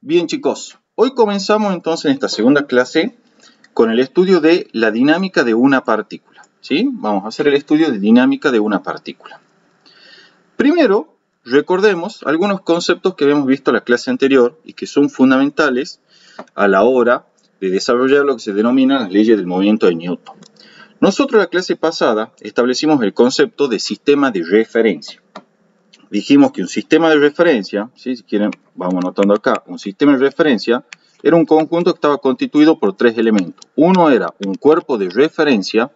Bien chicos, hoy comenzamos entonces en esta segunda clase con el estudio de la dinámica de una partícula. ¿Sí? Vamos a hacer el estudio de dinámica de una partícula. Primero, recordemos algunos conceptos que habíamos visto en la clase anterior y que son fundamentales a la hora de desarrollar lo que se denomina las leyes del movimiento de Newton. Nosotros en la clase pasada establecimos el concepto de sistema de referencia. Dijimos que un sistema de referencia, ¿sí? Si quieren, vamos anotando acá, un sistema de referencia era un conjunto que estaba constituido por tres elementos. Uno era un cuerpo de referencia,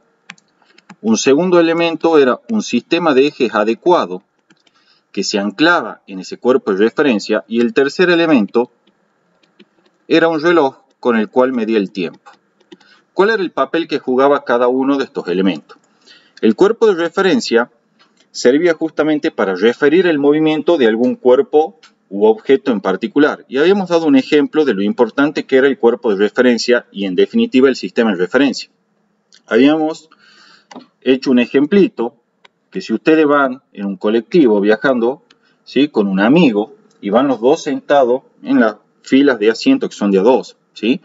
un segundo elemento era un sistema de ejes adecuado que se anclaba en ese cuerpo de referencia y el tercer elemento era un reloj con el cual medía el tiempo. ¿Cuál era el papel que jugaba cada uno de estos elementos? El cuerpo de referencia servía justamente para referir el movimiento de algún cuerpo u objeto en particular. Y habíamos dado un ejemplo de lo importante que era el cuerpo de referencia y en definitiva el sistema de referencia. Habíamos hecho un ejemplito que si ustedes van en un colectivo viajando, ¿sí? Con un amigo y van los dos sentados en las filas de asientos que son de a dos, ¿sí?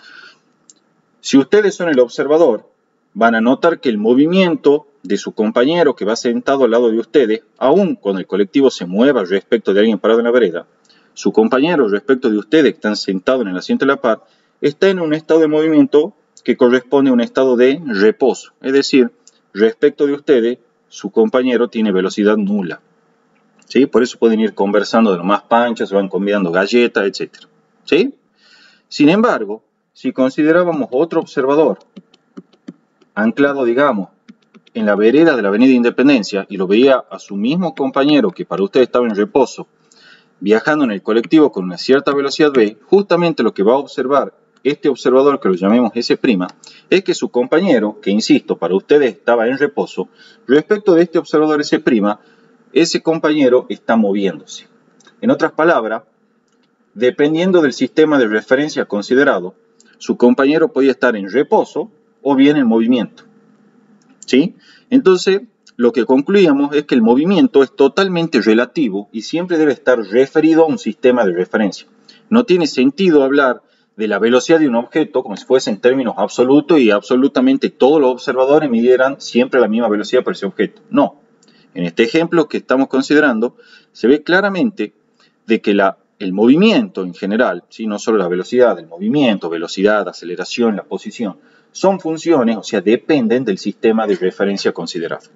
Si ustedes son el observador, van a notar que el movimiento de su compañero que va sentado al lado de ustedes, aun cuando el colectivo se mueva respecto de alguien parado en la vereda, su compañero respecto de ustedes que están sentados en el asiento de la par, está en un estado de movimiento que corresponde a un estado de reposo. Es decir, respecto de ustedes, su compañero tiene velocidad nula. ¿Sí? Por eso pueden ir conversando de lo más panchas, se van convidando galletas, etc. ¿Sí? Sin embargo, si considerábamos otro observador, anclado, digamos, en la vereda de la Avenida Independencia y lo veía a su mismo compañero que para usted estaba en reposo, viajando en el colectivo con una cierta velocidad v, justamente lo que va a observar este observador, que lo llamemos S', es que su compañero, que insisto, para ustedes estaba en reposo, respecto de este observador S', ese compañero está moviéndose. En otras palabras, dependiendo del sistema de referencia considerado, su compañero podía estar en reposo o bien en movimiento. ¿Sí? Entonces, lo que concluíamos es que el movimiento es totalmente relativo y siempre debe estar referido a un sistema de referencia. No tiene sentido hablar de la velocidad de un objeto como si fuese en términos absolutos y absolutamente todos los observadores midieran siempre la misma velocidad por ese objeto. No. En este ejemplo que estamos considerando, se ve claramente de que el movimiento en general, ¿sí? No solo la velocidad, el movimiento, velocidad, aceleración, la posición, son funciones, o sea, dependen del sistema de referencia considerado.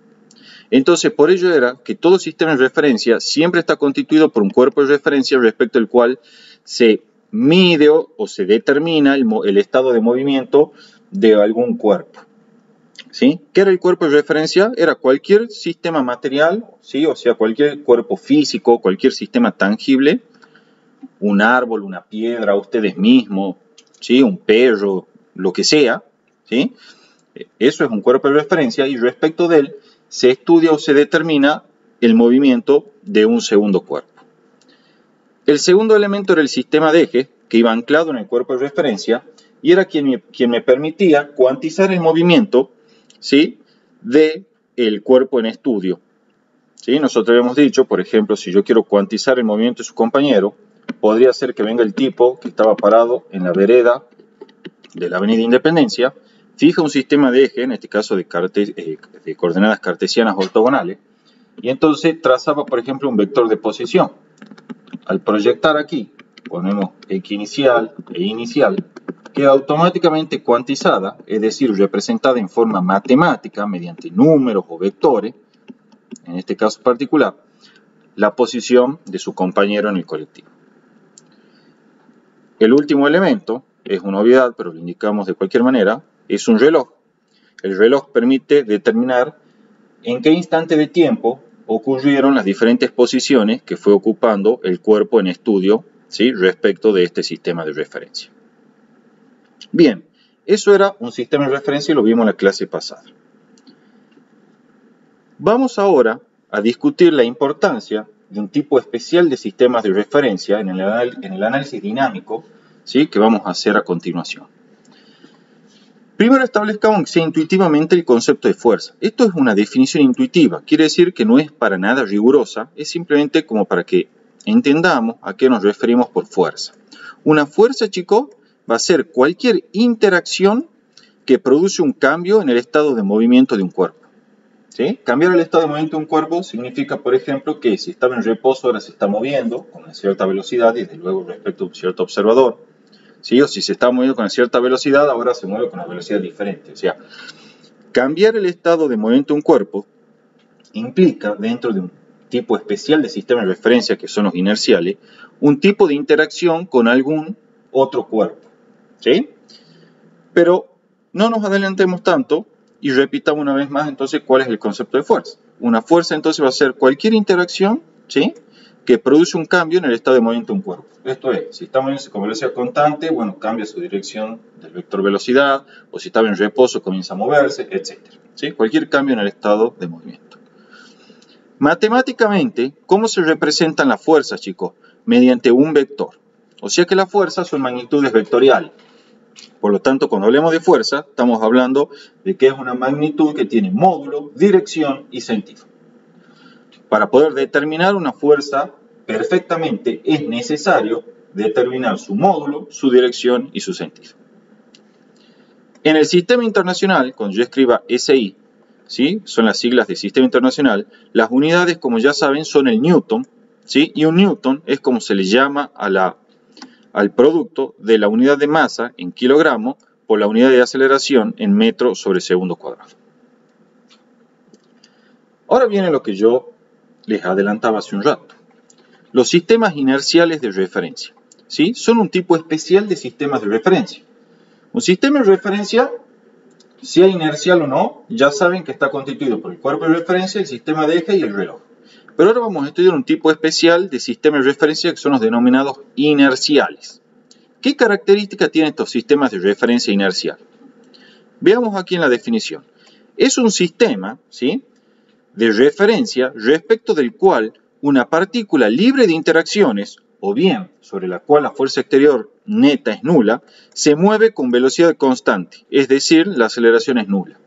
Entonces, por ello era que todo sistema de referencia siempre está constituido por un cuerpo de referencia respecto al cual se mide o se determina el estado de movimiento de algún cuerpo. ¿Sí? ¿Qué era el cuerpo de referencia? Era cualquier sistema material, ¿sí? O sea, cualquier cuerpo físico, cualquier sistema tangible, un árbol, una piedra, ustedes mismos, ¿sí? Un perro, lo que sea, ¿sí? Eso es un cuerpo de referencia y respecto de él se estudia o se determina el movimiento de un segundo cuerpo. El segundo elemento era el sistema de ejes que iba anclado en el cuerpo de referencia y era quien me permitía cuantizar el movimiento, ¿sí? del cuerpo en estudio. ¿Sí? Nosotros habíamos dicho, por ejemplo, si yo quiero cuantizar el movimiento de su compañero, podría ser que venga el tipo que estaba parado en la vereda de la Avenida Independencia, fija un sistema de eje, en este caso de coordenadas cartesianas ortogonales, y entonces trazaba, por ejemplo, un vector de posición. Al proyectar aquí, ponemos X inicial e inicial, queda automáticamente cuantizada, es decir, representada en forma matemática mediante números o vectores, en este caso particular, la posición de su compañero en el colectivo. El último elemento, es una obviedad, pero lo indicamos de cualquier manera, es un reloj. El reloj permite determinar en qué instante de tiempo ocurrieron las diferentes posiciones que fue ocupando el cuerpo en estudio, ¿sí? Respecto de este sistema de referencia. Bien, eso era un sistema de referencia y lo vimos en la clase pasada. Vamos ahora a discutir la importancia de un tipo especial de sistemas de referencia en el análisis dinámico, ¿sí? Que vamos a hacer a continuación. Primero establezcamos intuitivamente el concepto de fuerza. Esto es una definición intuitiva, quiere decir que no es para nada rigurosa, es simplemente como para que entendamos a qué nos referimos por fuerza. Una fuerza, chicos, va a ser cualquier interacción que produce un cambio en el estado de movimiento de un cuerpo. ¿Sí? Cambiar el estado de movimiento de un cuerpo significa, por ejemplo, que si estaba en reposo ahora se está moviendo con una cierta velocidad y desde luego respecto a un cierto observador. ¿Sí? O si se está moviendo con una cierta velocidad, ahora se mueve con una velocidad diferente. O sea, cambiar el estado de movimiento de un cuerpo implica, dentro de un tipo especial de sistema de referencia, que son los inerciales, un tipo de interacción con algún otro cuerpo. ¿Sí? Pero no nos adelantemos tanto y repitamos una vez más entonces cuál es el concepto de fuerza. Una fuerza entonces va a ser cualquier interacción, ¿sí?, que produce un cambio en el estado de movimiento de un cuerpo. Esto es, si está moviéndose con velocidad constante, bueno, cambia su dirección del vector velocidad, o si estaba en reposo comienza a moverse, etc. ¿Sí? Cualquier cambio en el estado de movimiento. Matemáticamente, ¿cómo se representan las fuerzas, chicos? Mediante un vector. O sea que las fuerzas son magnitudes vectoriales. Por lo tanto, cuando hablemos de fuerza, estamos hablando de que es una magnitud que tiene módulo, dirección y sentido. Para poder determinar una fuerza perfectamente es necesario determinar su módulo, su dirección y su sentido. En el sistema internacional, cuando yo escriba SI, ¿sí?, son las siglas del sistema internacional, las unidades, como ya saben, son el newton, ¿sí?, y un newton es como se le llama al producto de la unidad de masa en kilogramos por la unidad de aceleración en metro sobre segundo cuadrado. Ahora viene lo que yo les adelantaba hace un rato. Los sistemas inerciales de referencia, ¿sí?, son un tipo especial de sistemas de referencia. Un sistema de referencia, sea inercial o no, ya saben que está constituido por el cuerpo de referencia, el sistema de eje y el reloj. Pero ahora vamos a estudiar un tipo especial de sistemas de referencia que son los denominados inerciales. ¿Qué características tienen estos sistemas de referencia inercial? Veamos aquí en la definición. Es un sistema, ¿sí?, de referencia respecto del cual una partícula libre de interacciones, o bien sobre la cual la fuerza exterior neta es nula, se mueve con velocidad constante, es decir, la aceleración es nula.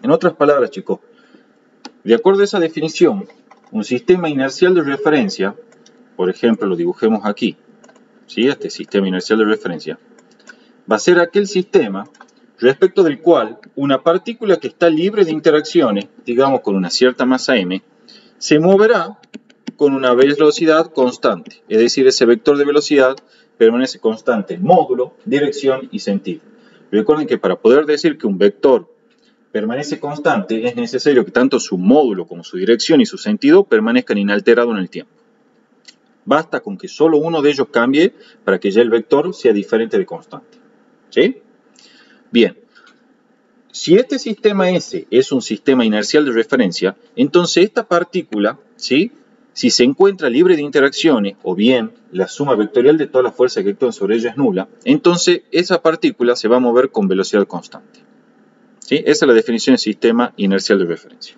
En otras palabras, chicos, de acuerdo a esa definición, un sistema inercial de referencia, por ejemplo, lo dibujemos aquí, ¿sí?, este sistema inercial de referencia, va a ser aquel sistema respecto del cual una partícula que está libre de interacciones, digamos con una cierta masa m, se moverá con una velocidad constante, es decir, ese vector de velocidad permanece constante en módulo, dirección y sentido. Recuerden que para poder decir que un vector permanece constante es necesario que tanto su módulo como su dirección y su sentido permanezcan inalterados en el tiempo. Basta con que solo uno de ellos cambie para que ya el vector sea diferente de constante. ¿Sí? Bien, si este sistema S es un sistema inercial de referencia, entonces esta partícula, ¿sí?, si se encuentra libre de interacciones, o bien la suma vectorial de todas las fuerzas que actúan sobre ella es nula, entonces esa partícula se va a mover con velocidad constante. ¿Sí? Esa es la definición de sistema inercial de referencia.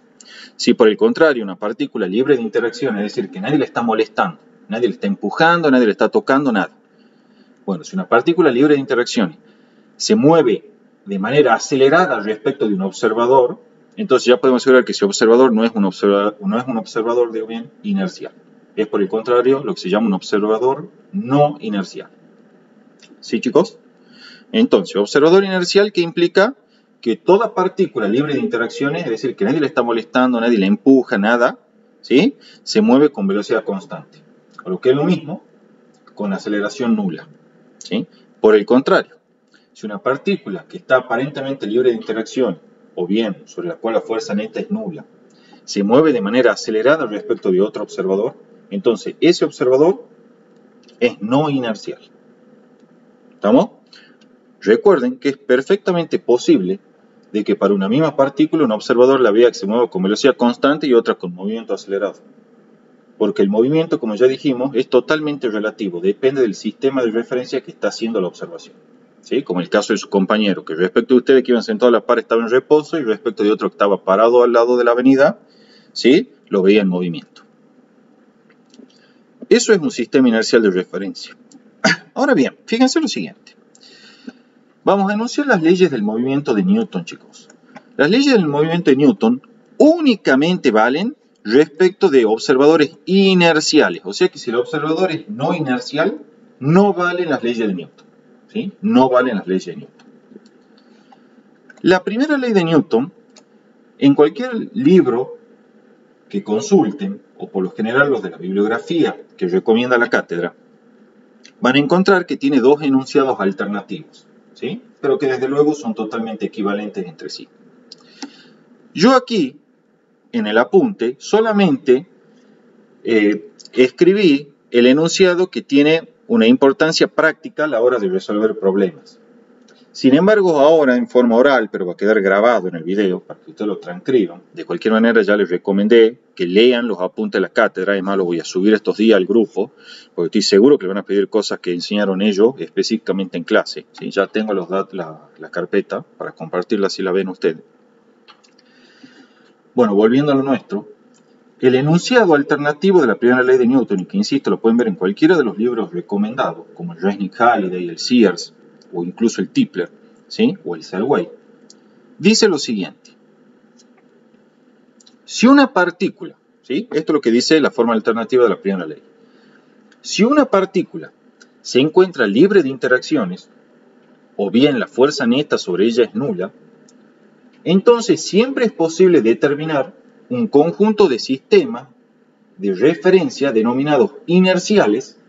Si por el contrario una partícula libre de interacciones, es decir, que nadie le está molestando, nadie le está empujando, nadie le está tocando, nada. Bueno, si una partícula libre de interacciones se mueve de manera acelerada respecto de un observador, entonces ya podemos asegurar que ese observador no es un observador de bien inercial. Es por el contrario lo que se llama un observador no inercial. ¿Sí, chicos? Entonces, observador inercial, que implica que toda partícula libre de interacciones, es decir, que nadie le está molestando, nadie le empuja, nada, ¿sí?, se mueve con velocidad constante. O lo que es lo mismo, con aceleración nula. ¿Sí? Por el contrario, si una partícula que está aparentemente libre de interacción, o bien sobre la cual la fuerza neta es nula, se mueve de manera acelerada respecto de otro observador, entonces ese observador es no inercial. ¿Estamos? Recuerden que es perfectamente posible de que para una misma partícula un observador la vea que se mueva con velocidad constante y otra con movimiento acelerado. Porque el movimiento, como ya dijimos, es totalmente relativo, depende del sistema de referencia que está haciendo la observación. ¿Sí? Como el caso de su compañero, que respecto de ustedes que iban sentados a la par estaba en reposo y respecto de otro que estaba parado al lado de la avenida, ¿sí?, lo veía en movimiento. Eso es un sistema inercial de referencia. Ahora bien, fíjense lo siguiente. Vamos a enunciar las leyes del movimiento de Newton, chicos. Las leyes del movimiento de Newton únicamente valen respecto de observadores inerciales. O sea que si el observador es no inercial, no valen las leyes de Newton. ¿Sí? No valen las leyes de Newton. La primera ley de Newton, en cualquier libro que consulten, o por lo general los de la bibliografía que recomienda la cátedra, van a encontrar que tiene dos enunciados alternativos, ¿sí? Pero que desde luego son totalmente equivalentes entre sí. Yo aquí, en el apunte, solamente escribí el enunciado que tiene una importancia práctica a la hora de resolver problemas. Sin embargo, ahora en forma oral, pero va a quedar grabado en el video para que ustedes lo transcriban. De cualquier manera, ya les recomendé que lean los apuntes de la cátedra. Además, los voy a subir estos días al grupo, porque estoy seguro que les van a pedir cosas que enseñaron ellos específicamente en clase. ¿Sí? Ya tengo la carpeta para compartirla si la ven ustedes. Bueno, volviendo a lo nuestro. El enunciado alternativo de la primera ley de Newton, y que insisto, lo pueden ver en cualquiera de los libros recomendados, como el Resnick-Halliday, el Sears, o incluso el Tipler, ¿sí? O el Selway, dice lo siguiente. Si una partícula, ¿sí? Esto es lo que dice la forma alternativa de la primera ley. Si una partícula se encuentra libre de interacciones, o bien la fuerza neta sobre ella es nula, entonces siempre es posible determinar un conjunto de sistemas de referencia denominados inerciales,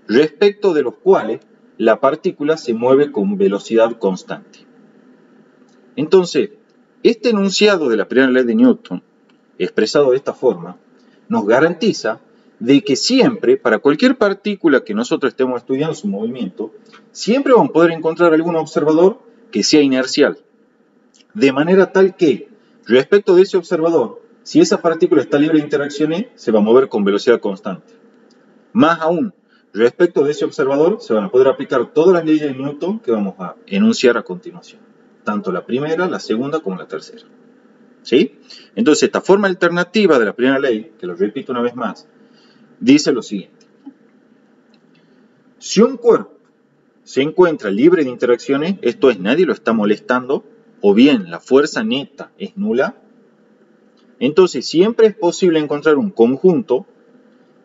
respecto de los cuales la partícula se mueve con velocidad constante. Entonces, este enunciado de la primera ley de Newton, expresado de esta forma, nos garantiza de que siempre, para cualquier partícula que nosotros estemos estudiando su movimiento, siempre vamos a poder encontrar algún observador que sea inercial. De manera tal que, respecto de ese observador, si esa partícula está libre de interacciones, se va a mover con velocidad constante. Más aún, respecto de ese observador, se van a poder aplicar todas las leyes de Newton que vamos a enunciar a continuación. Tanto la primera, la segunda como la tercera. ¿Sí? Entonces, esta forma alternativa de la primera ley, que lo repito una vez más, dice lo siguiente. Si un cuerpo se encuentra libre de interacciones, esto es, nadie lo está molestando, o bien la fuerza neta es nula, entonces siempre es posible encontrar un conjunto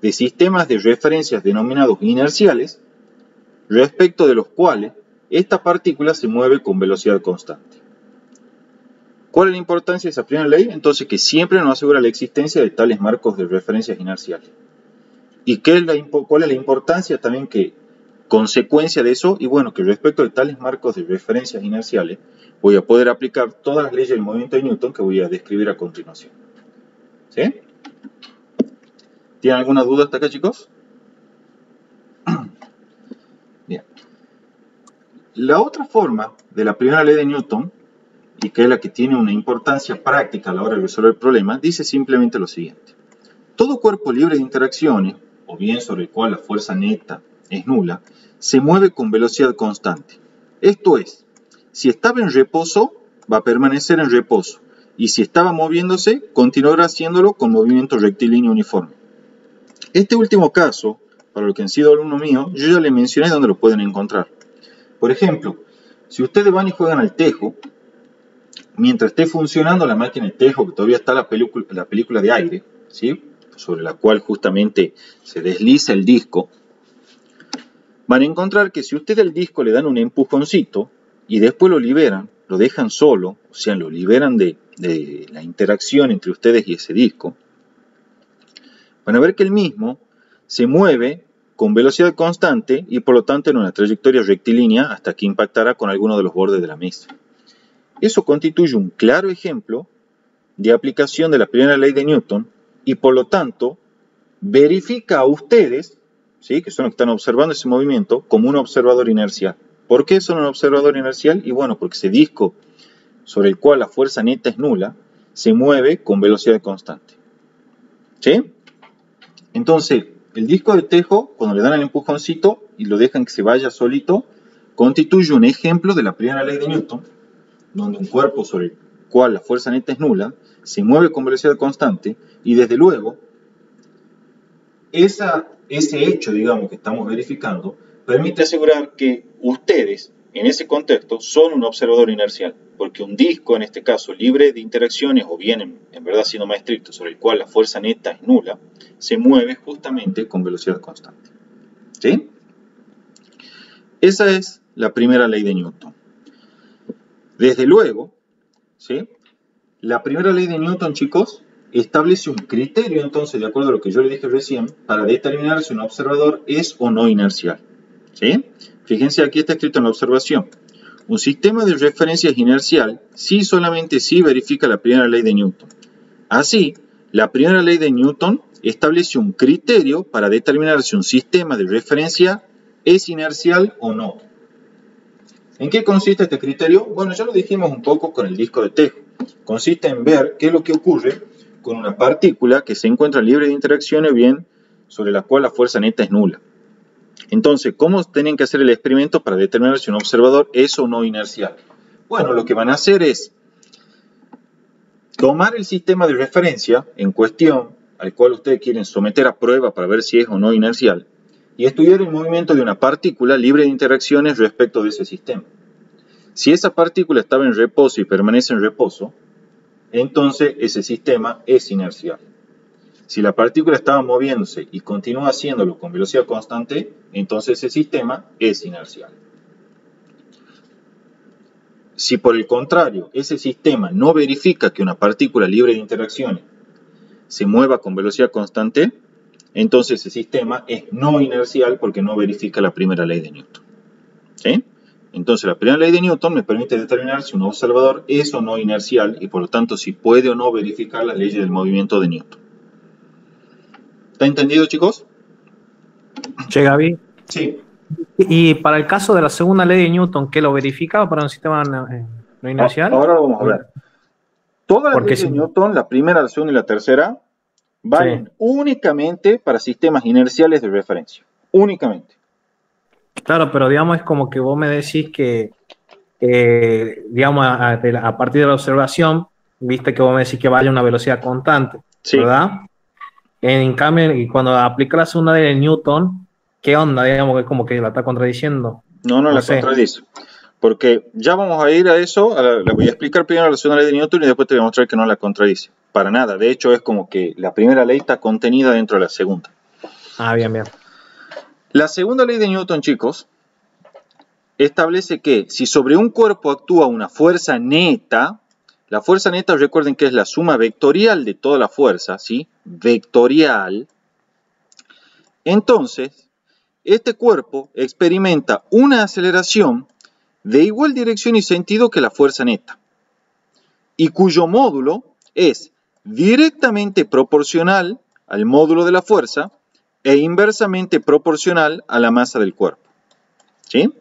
de sistemas de referencias denominados inerciales, respecto de los cuales esta partícula se mueve con velocidad constante. ¿Cuál es la importancia de esa primera ley? Entonces, que siempre nos asegura la existencia de tales marcos de referencias inerciales. ¿Y cuál es la importancia también que, consecuencia de eso? Y bueno, que respecto de tales marcos de referencias inerciales, voy a poder aplicar todas las leyes del movimiento de Newton que voy a describir a continuación. ¿Sí? ¿Tienen alguna duda hasta acá, chicos? Bien. La otra forma de la primera ley de Newton, y que es la que tiene una importancia práctica a la hora de resolver problemas, dice simplemente lo siguiente. Todo cuerpo libre de interacciones, o bien sobre el cual la fuerza neta es nula, se mueve con velocidad constante. Esto es, si estaba en reposo, va a permanecer en reposo, y si estaba moviéndose, continuará haciéndolo con movimiento rectilíneo uniforme. Este último caso, para los que han sido alumnos míos, yo ya les mencioné dónde lo pueden encontrar. Por ejemplo, si ustedes van y juegan al tejo, mientras esté funcionando la máquina de tejo, que todavía está la película de aire, ¿sí? Sobre la cual justamente se desliza el disco, van a encontrar que si ustedes al disco le dan un empujoncito y después lo liberan, lo dejan solo, o sea, lo liberan de la interacción entre ustedes y ese disco, van a ver que el mismo se mueve con velocidad constante y por lo tanto en una trayectoria rectilínea hasta que impactará con alguno de los bordes de la mesa. Eso constituye un claro ejemplo de aplicación de la primera ley de Newton y por lo tanto verifica a ustedes, ¿sí? Que son los que están observando ese movimiento, como un observador inercial. ¿Por qué son un observador inercial? Y bueno, porque ese disco sobre el cual la fuerza neta es nula se mueve con velocidad constante. ¿Sí? Entonces, el disco de tejo, cuando le dan el empujoncito y lo dejan que se vaya solito, constituye un ejemplo de la primera ley de Newton, donde un cuerpo sobre el cual la fuerza neta es nula se mueve con velocidad constante y desde luego ese hecho, digamos, que estamos verificando permite asegurar que ustedes en ese contexto, son un observador inercial, porque un disco, en este caso, libre de interacciones, o bien, en verdad, siendo más estricto, sobre el cual la fuerza neta es nula, se mueve justamente con velocidad constante. ¿Sí? Esa es la primera ley de Newton. Desde luego, ¿sí? La primera ley de Newton, chicos, establece un criterio, entonces, de acuerdo a lo que yo le dije recién, para determinar si un observador es o no inercial. ¿Sí? Fíjense, aquí está escrito en la observación. Un sistema de referencia es inercial si solamente si verifica la primera ley de Newton. Así, la primera ley de Newton establece un criterio para determinar si un sistema de referencia es inercial o no. ¿En qué consiste este criterio? Bueno, ya lo dijimos un poco con el disco de Tejo. Consiste en ver qué es lo que ocurre con una partícula que se encuentra libre de interacciones, bien, sobre la cual la fuerza neta es nula. Entonces, ¿cómo tienen que hacer el experimento para determinar si un observador es o no inercial? Bueno, lo que van a hacer es tomar el sistema de referencia en cuestión, al cual ustedes quieren someter a prueba para ver si es o no inercial, y estudiar el movimiento de una partícula libre de interacciones respecto de ese sistema. Si esa partícula estaba en reposo y permanece en reposo, entonces ese sistema es inercial. Si la partícula estaba moviéndose y continúa haciéndolo con velocidad constante, entonces ese sistema es inercial. Si por el contrario ese sistema no verifica que una partícula libre de interacciones se mueva con velocidad constante, entonces ese sistema es no inercial porque no verifica la primera ley de Newton. ¿Sí? Entonces la primera ley de Newton me permite determinar si un observador es o no inercial y por lo tanto si puede o no verificar las leyes del movimiento de Newton. ¿Está entendido, chicos? Che, Gaby. Sí. Y para el caso de la segunda ley de Newton, ¿qué lo verificaba para un sistema no inercial? Ahora lo vamos a ver. Todas las leyes de si... Newton, la primera, la segunda y la tercera, valen únicamente para sistemas inerciales de referencia. Únicamente. Claro, pero digamos es como que vos me decís que, digamos, a partir de la observación, viste que vos me decís que vaya a una velocidad constante, Sí. ¿verdad? En cambio, y cuando aplica la segunda ley de Newton, ¿qué onda? Digamos que es como que la está contradiciendo. No la contradice. Porque ya vamos a ir a eso, le voy a explicar primero la segunda ley de Newton y después te voy a mostrar que no la contradice. Para nada, de hecho es como que la primera ley está contenida dentro de la segunda. Ah, bien. La segunda ley de Newton, chicos, establece que si sobre un cuerpo actúa una fuerza neta, la fuerza neta recuerden que es la suma vectorial de toda la fuerza, ¿sí? Vectorial. Entonces, este cuerpo experimenta una aceleración de igual dirección y sentido que la fuerza neta, y cuyo módulo es directamente proporcional al módulo de la fuerza e inversamente proporcional a la masa del cuerpo. ¿Sí?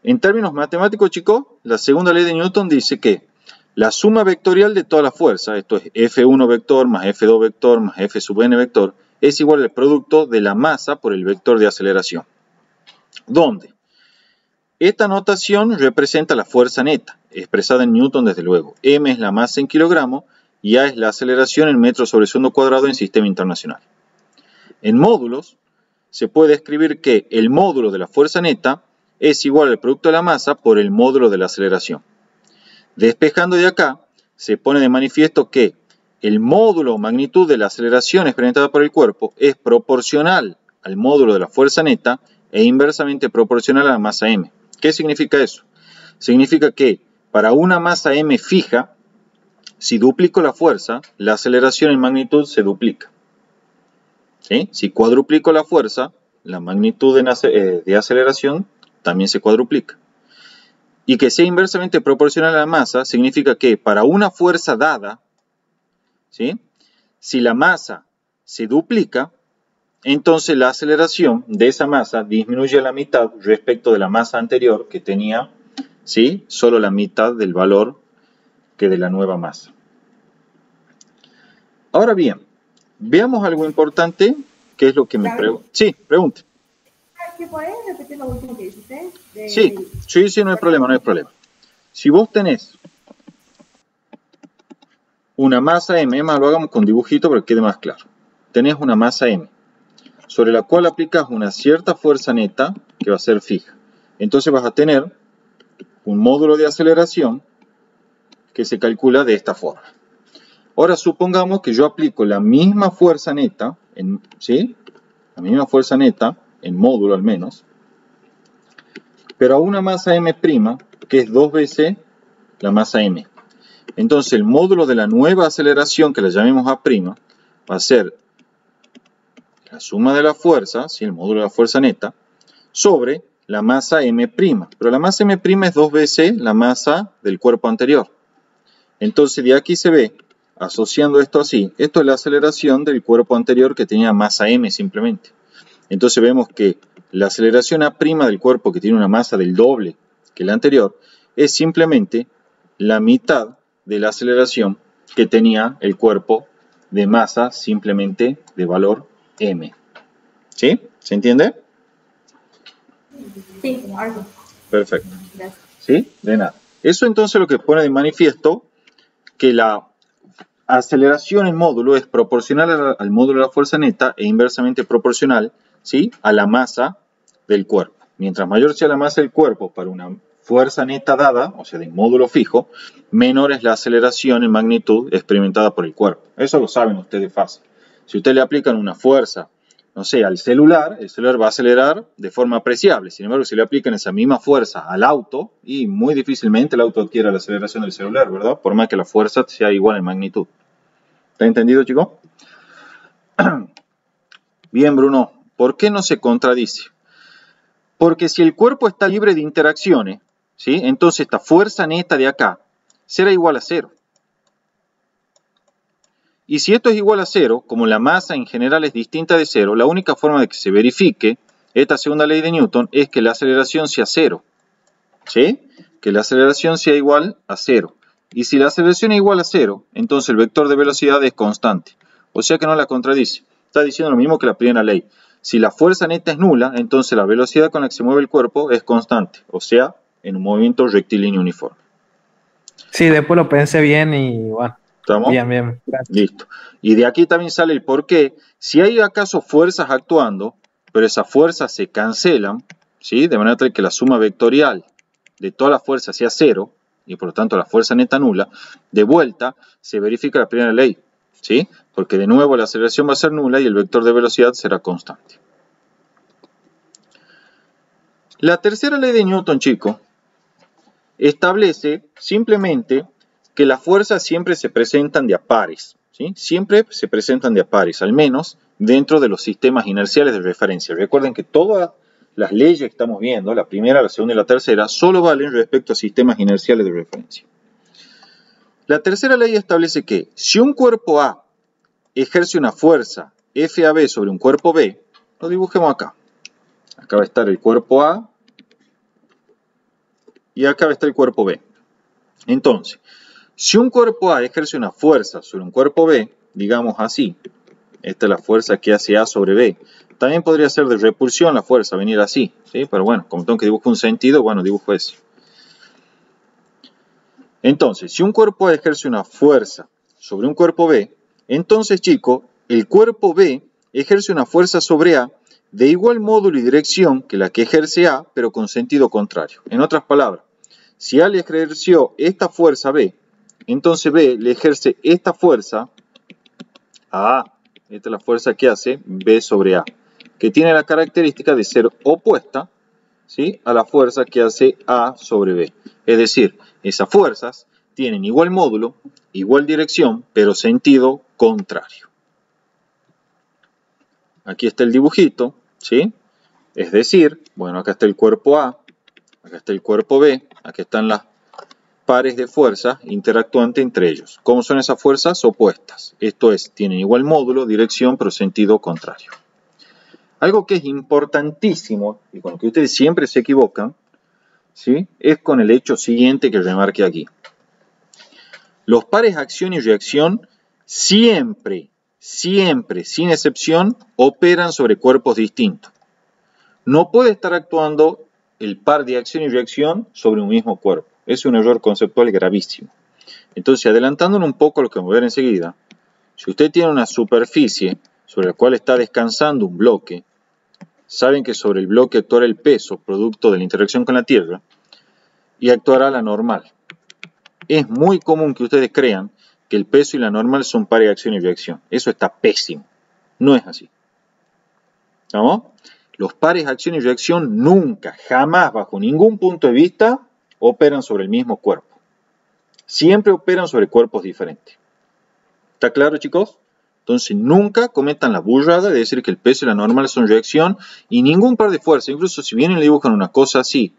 En términos matemáticos, chicos, la segunda ley de Newton dice que la suma vectorial de toda la fuerza, esto es F1 vector más F2 vector más F sub n vector, es igual al producto de la masa por el vector de aceleración. ¿Dónde? Esta notación representa la fuerza neta, expresada en Newton desde luego. M es la masa en kilogramo y A es la aceleración en metros sobre segundo cuadrado en sistema internacional. En módulos, se puede escribir que el módulo de la fuerza neta es igual al producto de la masa por el módulo de la aceleración. Despejando de acá, se pone de manifiesto que el módulo o magnitud de la aceleración experimentada por el cuerpo es proporcional al módulo de la fuerza neta e inversamente proporcional a la masa m. ¿Qué significa eso? Significa que para una masa m fija, si duplico la fuerza, la aceleración en magnitud se duplica. ¿Sí? Si cuadruplico la fuerza, la magnitud de aceleración también se cuadruplica. Y que sea inversamente proporcional a la masa significa que para una fuerza dada, ¿sí? Si la masa se duplica, entonces la aceleración de esa masa disminuye a la mitad respecto de la masa anterior que tenía, ¿sí? Solo la mitad del valor que de la nueva masa. Ahora bien, veamos algo importante, que es lo que me pregunta. Sí, pregunte. ¿Podés repetir lo último que dijiste? Sí, no hay problema. Si vos tenés una masa M, más lo hagamos con dibujito para que quede más claro. Tenés una masa M, sobre la cual aplicas una cierta fuerza neta, que va a ser fija. Entonces vas a tener un módulo de aceleración que se calcula de esta forma. Ahora supongamos que yo aplico la misma fuerza neta, ¿sí? La misma fuerza neta, en módulo al menos, pero a una masa m', que es 2 veces la masa m. Entonces el módulo de la nueva aceleración, que la llamemos A', va a ser la suma de la fuerza, ¿sí? El módulo de la fuerza neta, sobre la masa m'. Pero la masa m' es 2 veces la masa del cuerpo anterior. Entonces de aquí se ve, asociando esto así, esto es la aceleración del cuerpo anterior que tenía masa m simplemente. Entonces vemos que la aceleración A' del cuerpo, que tiene una masa del doble que la anterior, es simplemente la mitad de la aceleración que tenía el cuerpo de masa simplemente de valor m. ¿Sí? ¿Se entiende? Sí, algo. Perfecto. Gracias. ¿Sí? De nada. Eso entonces lo que pone de manifiesto que la aceleración en módulo es proporcional al módulo de la fuerza neta e inversamente proporcional, ¿sí? A la masa del cuerpo. Mientras mayor sea la masa del cuerpo para una fuerza neta dada, o sea, de módulo fijo, menor es la aceleración en magnitud experimentada por el cuerpo. Eso lo saben ustedes fácil. Si ustedes le aplican una fuerza, no sé, al celular, el celular va a acelerar de forma apreciable. Sin embargo, si le aplican esa misma fuerza al auto, y muy difícilmente el auto adquiera la aceleración del celular, ¿verdad? Por más que la fuerza sea igual en magnitud. ¿Está entendido, chicos? Bien, Bruno. ¿Por qué no se contradice? Porque si el cuerpo está libre de interacciones, ¿sí? Entonces esta fuerza neta de acá será igual a 0. Y si esto es igual a 0, como la masa en general es distinta de 0, la única forma de que se verifique esta segunda ley de Newton es que la aceleración sea 0. ¿Sí? Que la aceleración sea igual a 0. Y si la aceleración es igual a 0, entonces el vector de velocidad es constante. O sea que no la contradice. Está diciendo lo mismo que la primera ley. Si la fuerza neta es nula, entonces la velocidad con la que se mueve el cuerpo es constante. O sea, en un movimiento rectilíneo uniforme. Sí, después lo pensé bien y bueno, ¿Estamos? bien, bien. Gracias. Listo. Y de aquí también sale el por qué. Si hay acaso fuerzas actuando, pero esas fuerzas se cancelan, ¿sí? De manera tal que la suma vectorial de todas las fuerzas sea 0, y por lo tanto la fuerza neta nula, de vuelta se verifica la primera ley, ¿sí? Porque de nuevo la aceleración va a ser nula y el vector de velocidad será constante. La tercera ley de Newton, chicos, establece simplemente que las fuerzas siempre se presentan de a pares, ¿sí? Siempre se presentan de a pares, al menos dentro de los sistemas inerciales de referencia. Recuerden que todas las leyes que estamos viendo, la primera, la segunda y la tercera, solo valen respecto a sistemas inerciales de referencia. La tercera ley establece que si un cuerpo A ejerce una fuerza FAB sobre un cuerpo B, lo dibujemos acá. Acá va a estar el cuerpo A y acá va a estar el cuerpo B. Entonces, si un cuerpo A ejerce una fuerza sobre un cuerpo B, digamos así, esta es la fuerza que hace A sobre B. También podría ser de repulsión la fuerza, venir así, ¿sí? Pero bueno, como tengo que dibujar un sentido, bueno, dibujo eso. Entonces, si un cuerpo A ejerce una fuerza sobre un cuerpo B, entonces, chicos, el cuerpo B ejerce una fuerza sobre A de igual módulo y dirección que la que ejerce A, pero con sentido contrario. En otras palabras, si A le ejerció esta fuerza a B, entonces B le ejerce esta fuerza a A. Esta es la fuerza que hace B sobre A, que tiene la característica de ser opuesta, ¿sí?, a la fuerza que hace A sobre B. Es decir, esas fuerzas tienen igual módulo, igual dirección, pero sentido contrario. Aquí está el dibujito, ¿sí? Es decir, bueno, acá está el cuerpo A, acá está el cuerpo B, aquí están las pares de fuerzas interactuantes entre ellos. ¿Cómo son esas fuerzas? Opuestas. Esto es, tienen igual módulo, dirección, pero sentido contrario. Algo que es importantísimo y con lo que ustedes siempre se equivocan, ¿sí?, es con el hecho siguiente que remarqué aquí. Los pares acción y reacción siempre, sin excepción, operan sobre cuerpos distintos. No puede estar actuando el par de acción y reacción sobre un mismo cuerpo. Es un error conceptual gravísimo. Entonces, adelantándonos un poco a lo que vamos a ver enseguida, si usted tiene una superficie sobre la cual está descansando un bloque, saben que sobre el bloque actuará el peso, producto de la interacción con la Tierra, y actuará la normal. Es muy común que ustedes crean que el peso y la normal son pares de acción y reacción. Eso está pésimo. No es así. ¿Estamos? Los pares de acción y reacción nunca, jamás, bajo ningún punto de vista, operan sobre el mismo cuerpo. Siempre operan sobre cuerpos diferentes. ¿Está claro, chicos? Entonces, nunca cometan la burrada de decir que el peso y la normal son reacción y ningún par de fuerzas, incluso si vienen y le dibujan una cosa así,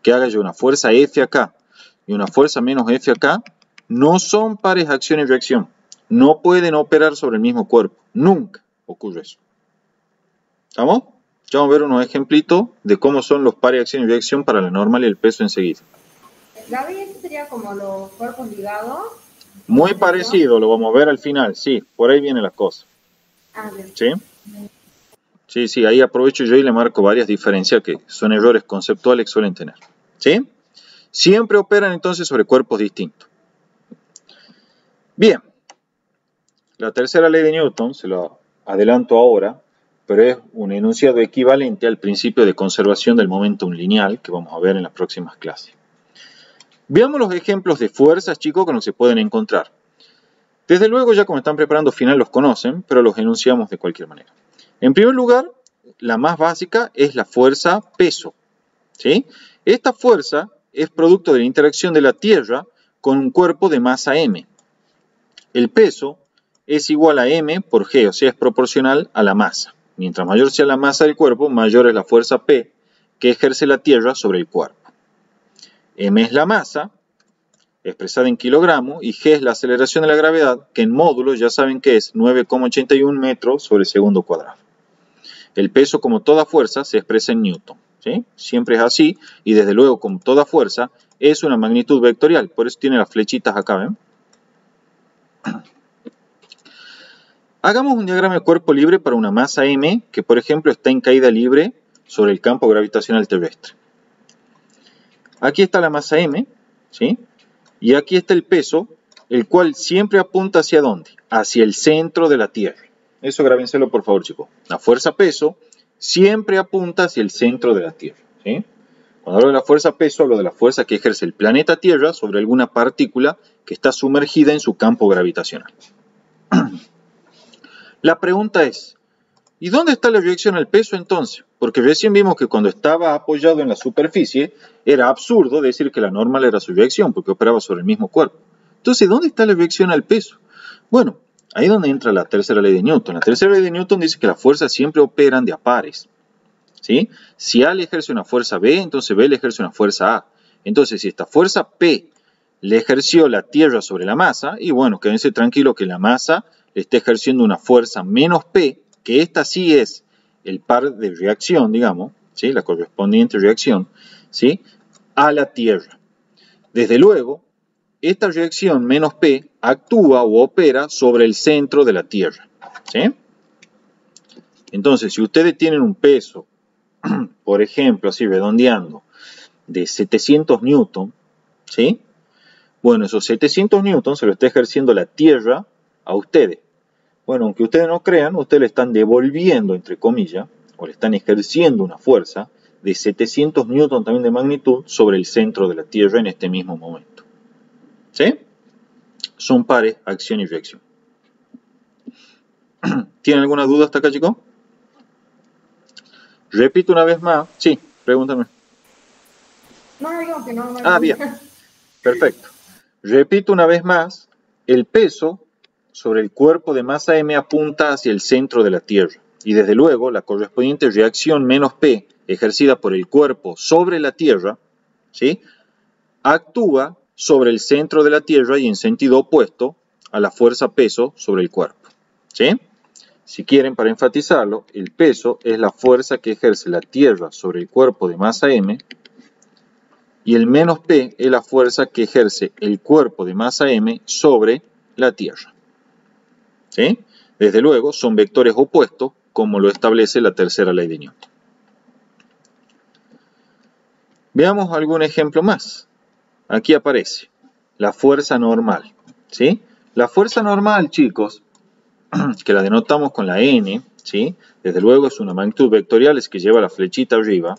que haga yo una fuerza F acá y una fuerza menos F acá, no son pares de acción y reacción. No pueden operar sobre el mismo cuerpo. Nunca ocurre eso. ¿Estamos? Ya vamos a ver unos ejemplitos de cómo son los pares de acción y reacción para la normal y el peso enseguida. Gaby, ¿esto sería como los cuerpos ligados? Muy parecido, lo vamos a ver al final, sí, por ahí vienen las cosas. Bien. ¿Sí? Sí, ahí aprovecho yo y le marco varias diferencias que son errores conceptuales que suelen tener. ¿Sí? Siempre operan entonces sobre cuerpos distintos. Bien, la tercera ley de Newton, se lo adelanto ahora, pero es un enunciado equivalente al principio de conservación del momentum lineal que vamos a ver en las próximas clases. Veamos los ejemplos de fuerzas, chicos, que no se pueden encontrar. Desde luego, ya como están preparando final los conocen, pero los enunciamos de cualquier manera. En primer lugar, la más básica es la fuerza peso. ¿Sí? Esta fuerza es producto de la interacción de la Tierra con un cuerpo de masa m. El peso es igual a m por g, o sea, es proporcional a la masa. Mientras mayor sea la masa del cuerpo, mayor es la fuerza P que ejerce la Tierra sobre el cuerpo. M es la masa, expresada en kilogramos, y G es la aceleración de la gravedad, que en módulos ya saben que es 9,81 metros sobre segundo cuadrado. El peso, como toda fuerza, se expresa en Newton. ¿Sí? Siempre es así, y desde luego, como toda fuerza, es una magnitud vectorial. Por eso tiene las flechitas acá, ¿ven? Hagamos un diagrama de cuerpo libre para una masa m, que por ejemplo está en caída libre sobre el campo gravitacional terrestre. Aquí está la masa m, ¿sí? Y aquí está el peso, el cual siempre apunta ¿hacia dónde? Hacia el centro de la Tierra. Eso grábenselo por favor, chicos. La fuerza peso siempre apunta hacia el centro de la Tierra. ¿Sí? Cuando hablo de la fuerza peso, hablo de la fuerza que ejerce el planeta Tierra sobre alguna partícula que está sumergida en su campo gravitacional. La pregunta es, ¿y dónde está la reacción al peso entonces? Porque recién vimos que cuando estaba apoyado en la superficie, era absurdo decir que la normal era su reacción, porque operaba sobre el mismo cuerpo. Entonces, ¿dónde está la reacción al peso? Bueno, ahí es donde entra la tercera ley de Newton. La tercera ley de Newton dice que las fuerzas siempre operan de a pares. ¿Sí? Si A le ejerce una fuerza B, entonces B le ejerce una fuerza A. Entonces, si esta fuerza P le ejerció la Tierra sobre la masa, y bueno, quédense tranquilos que la masa le está ejerciendo una fuerza menos P, que esta sí es el par de reacción, digamos, ¿sí? La correspondiente reacción, ¿sí? A la Tierra. Desde luego, esta reacción menos P actúa o opera sobre el centro de la Tierra. ¿Sí? Entonces, si ustedes tienen un peso, por ejemplo, así redondeando, de 700 newton, ¿sí? Bueno, esos 700 newton se lo está ejerciendo la Tierra a ustedes. Bueno, aunque ustedes no crean, ustedes le están devolviendo, entre comillas, o le están ejerciendo una fuerza de 700 newton también de magnitud sobre el centro de la Tierra en este mismo momento. ¿Sí? Son pares, acción y reacción. ¿Tienen alguna duda hasta acá, chicos? Repito una vez más. Sí, pregúntame. No, digo que no. Ah, bien. Perfecto. Repito una vez más. El peso sobre el cuerpo de masa m apunta hacia el centro de la Tierra. Y desde luego, la correspondiente reacción menos P ejercida por el cuerpo sobre la Tierra, ¿sí? Actúa sobre el centro de la Tierra y en sentido opuesto a la fuerza peso sobre el cuerpo. ¿Sí? Si quieren, para enfatizarlo, el peso es la fuerza que ejerce la Tierra sobre el cuerpo de masa m y el menos P es la fuerza que ejerce el cuerpo de masa m sobre la Tierra. ¿Sí? Desde luego, son vectores opuestos, como lo establece la tercera ley de Newton. Veamos algún ejemplo más. Aquí aparece la fuerza normal. ¿Sí? La fuerza normal, chicos, que la denotamos con la N, ¿sí? Desde luego es una magnitud vectorial, es que lleva la flechita arriba,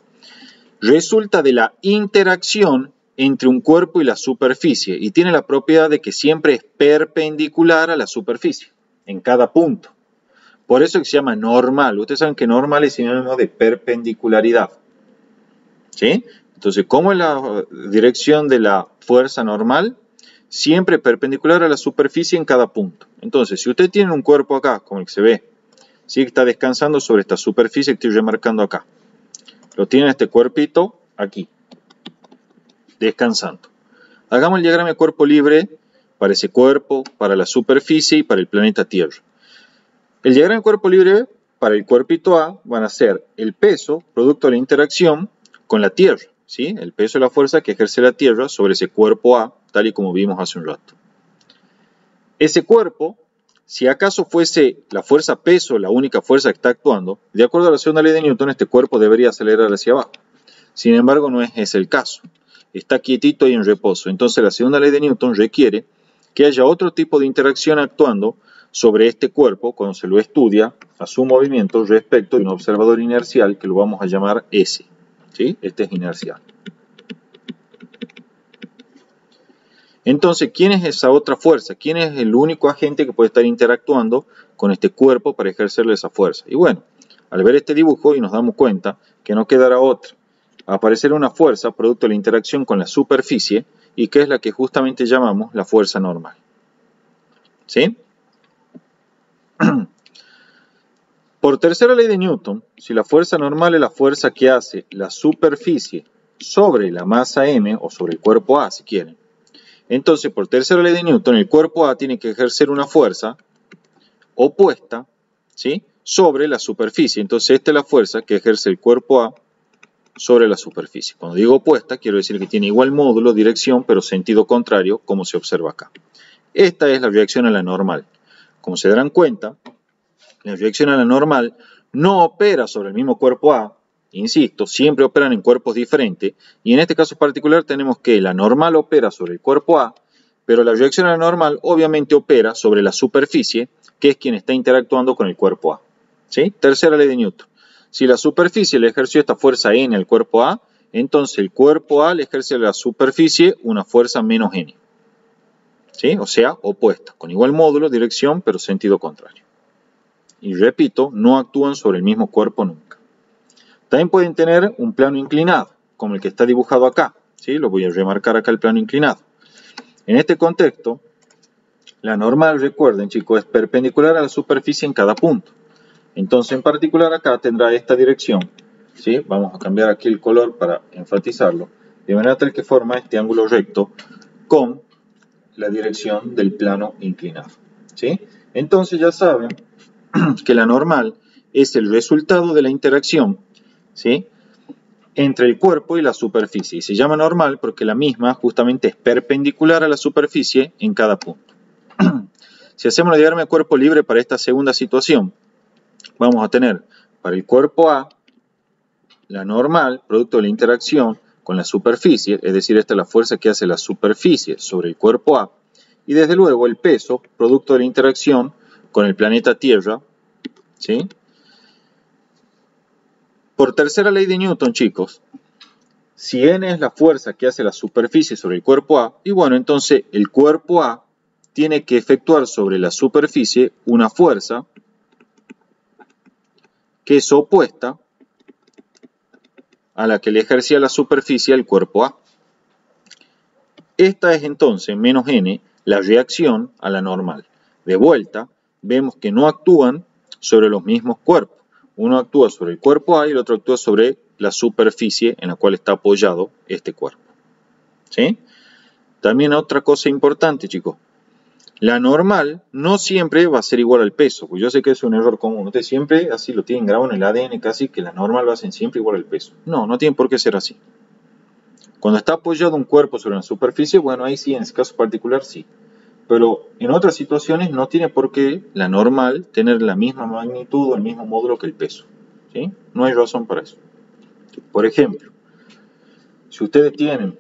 resulta de la interacción entre un cuerpo y la superficie y tiene la propiedad de que siempre es perpendicular a la superficie, en cada punto. Por eso es que se llama normal. Ustedes saben que normal es sinónimo de perpendicularidad, ¿sí? Entonces, ¿cómo es la dirección de la fuerza normal? Siempre perpendicular a la superficie en cada punto. Entonces, si usted tiene un cuerpo acá, como el que se ve, ¿sí? Está descansando sobre esta superficie que estoy remarcando acá. Lo tiene este cuerpito aquí, descansando. Hagamos el diagrama de cuerpo libre para ese cuerpo, para la superficie y para el planeta Tierra. El diagrama de cuerpo libre para el cuerpito A van a ser el peso producto de la interacción con la Tierra, ¿sí? El peso y la fuerza que ejerce la Tierra sobre ese cuerpo A, tal y como vimos hace un rato. Ese cuerpo, si acaso fuese la fuerza peso la única fuerza que está actuando, de acuerdo a la segunda ley de Newton, este cuerpo debería acelerar hacia abajo. Sin embargo, no es ese el caso. Está quietito y en reposo. Entonces, la segunda ley de Newton requiere que haya otro tipo de interacción actuando sobre este cuerpo cuando se lo estudia a su movimiento respecto de un observador inercial que lo vamos a llamar S, ¿sí? Este es inercial. Entonces, ¿quién es esa otra fuerza? ¿Quién es el único agente que puede estar interactuando con este cuerpo para ejercerle esa fuerza? Y bueno, al ver este dibujo y nos damos cuenta que no quedará otra. Aparecerá una fuerza producto de la interacción con la superficie y que es la que justamente llamamos la fuerza normal. ¿Sí? Por tercera ley de Newton, si la fuerza normal es la fuerza que hace la superficie sobre la masa m o sobre el cuerpo A, si quieren, entonces por tercera ley de Newton el cuerpo A tiene que ejercer una fuerza opuesta, ¿sí?, sobre la superficie. Entonces esta es la fuerza que ejerce el cuerpo A sobre la superficie. Cuando digo opuesta, quiero decir que tiene igual módulo, dirección, pero sentido contrario, como se observa acá. Esta es la reacción a la normal. Como se darán cuenta, la reacción a la normal no opera sobre el mismo cuerpo A, insisto, siempre operan en cuerpos diferentes, y en este caso particular tenemos que la normal opera sobre el cuerpo A, pero la reacción a la normal obviamente opera sobre la superficie, que es quien está interactuando con el cuerpo A. ¿Sí? Tercera ley de Newton. Si la superficie le ejerció esta fuerza N al cuerpo A, entonces el cuerpo A le ejerce a la superficie una fuerza menos N. ¿Sí? O sea, opuesta, con igual módulo, dirección, pero sentido contrario. Y repito, no actúan sobre el mismo cuerpo nunca. También pueden tener un plano inclinado, como el que está dibujado acá. ¿Sí? Lo voy a remarcar acá el plano inclinado. En este contexto, la normal, recuerden chicos, es perpendicular a la superficie en cada punto. Entonces, en particular acá tendrá esta dirección, ¿sí? Vamos a cambiar aquí el color para enfatizarlo, de manera tal que forma este ángulo recto con la dirección del plano inclinado, ¿sí? Entonces ya saben que la normal es el resultado de la interacción, ¿sí?, entre el cuerpo y la superficie. Y se llama normal porque la misma justamente es perpendicular a la superficie en cada punto. Si hacemos el diagrama de cuerpo libre para esta segunda situación, vamos a tener para el cuerpo A la normal, producto de la interacción con la superficie, es decir, esta es la fuerza que hace la superficie sobre el cuerpo A, y desde luego el peso, producto de la interacción con el planeta Tierra, ¿sí? Por tercera ley de Newton, chicos, si N es la fuerza que hace la superficie sobre el cuerpo A, y bueno, entonces el cuerpo A tiene que efectuar sobre la superficie una fuerza que es opuesta a la que le ejercía la superficie al cuerpo A. Esta es entonces, menos N, la reacción a la normal. De vuelta, vemos que no actúan sobre los mismos cuerpos. Uno actúa sobre el cuerpo A y el otro actúa sobre la superficie en la cual está apoyado este cuerpo. ¿Sí? También otra cosa importante, chicos. La normal no siempre va a ser igual al peso, pues yo sé que es un error común. Ustedes siempre así lo tienen grabado en el ADN casi, que la normal va a ser siempre igual al peso. No, no tiene por qué ser así. Cuando está apoyado un cuerpo sobre una superficie, bueno, ahí sí, en ese caso particular sí. Pero en otras situaciones no tiene por qué la normal tener la misma magnitud o el mismo módulo que el peso. ¿Sí? No hay razón para eso. Por ejemplo, si ustedes tienen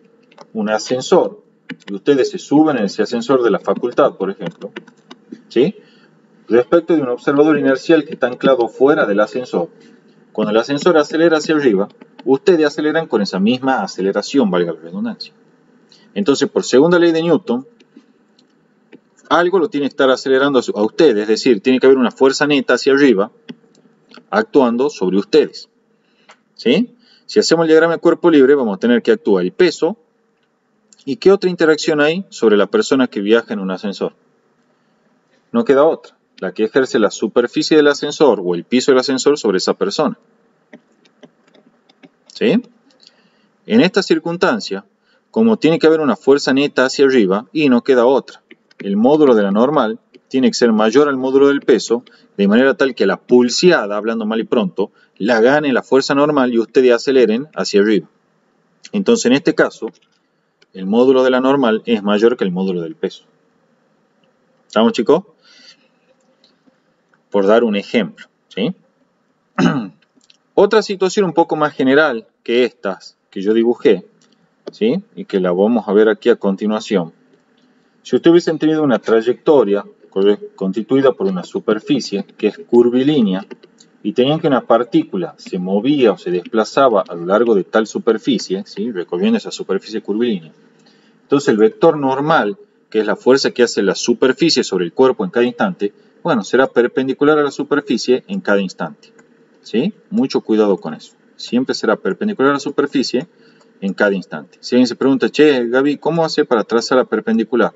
un ascensor y ustedes se suben en ese ascensor de la facultad, por ejemplo, ¿sí?, respecto de un observador inercial que está anclado fuera del ascensor. Cuando el ascensor acelera hacia arriba, ustedes aceleran con esa misma aceleración, valga la redundancia. Entonces, por segunda ley de Newton, algo lo tiene que estar acelerando a ustedes, es decir, tiene que haber una fuerza neta hacia arriba actuando sobre ustedes. ¿Sí? Si hacemos el diagrama de cuerpo libre, vamos a tener que actuar el peso. ¿Y qué otra interacción hay sobre la persona que viaja en un ascensor? No queda otra, la que ejerce la superficie del ascensor o el piso del ascensor sobre esa persona. ¿Sí? En esta circunstancia, como tiene que haber una fuerza neta hacia arriba, y no queda otra. El módulo de la normal tiene que ser mayor al módulo del peso, de manera tal que la pulseada, hablando mal y pronto, la gane la fuerza normal y ustedes aceleren hacia arriba. Entonces, en este caso, el módulo de la normal es mayor que el módulo del peso. ¿Estamos, chicos? Por dar un ejemplo, ¿sí? Otra situación un poco más general que estas que yo dibujé, ¿sí? Y que la vamos a ver aquí a continuación. Si ustedes hubiesen tenido una trayectoria constituida por una superficie que es curvilínea y tenían que una partícula se movía o se desplazaba a lo largo de tal superficie, ¿sí? Recorriendo esa superficie curvilínea, entonces el vector normal, que es la fuerza que hace la superficie sobre el cuerpo en cada instante, bueno, será perpendicular a la superficie en cada instante. ¿Sí? Mucho cuidado con eso. Siempre será perpendicular a la superficie en cada instante. Si alguien se pregunta, che, Gaby, ¿cómo hace para trazar la perpendicular?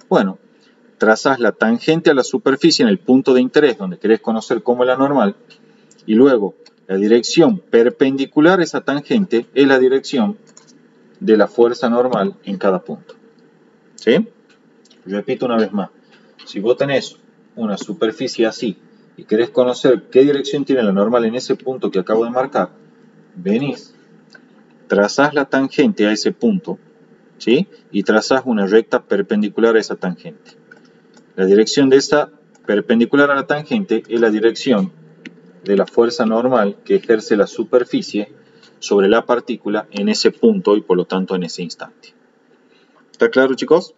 Bueno, trazas la tangente a la superficie en el punto de interés, donde querés conocer cómo es la normal, y luego la dirección perpendicular a esa tangente es la dirección de la fuerza normal en cada punto. ¿Sí? Repito una vez más. Si vos tenés una superficie así y querés conocer qué dirección tiene la normal en ese punto que acabo de marcar, venís, trazás la tangente a ese punto, ¿sí? Y trazás una recta perpendicular a esa tangente. La dirección de esa perpendicular a la tangente es la dirección de la fuerza normal que ejerce la superficie sobre la partícula en ese punto y por lo tanto en ese instante. ¿Está claro, chicos?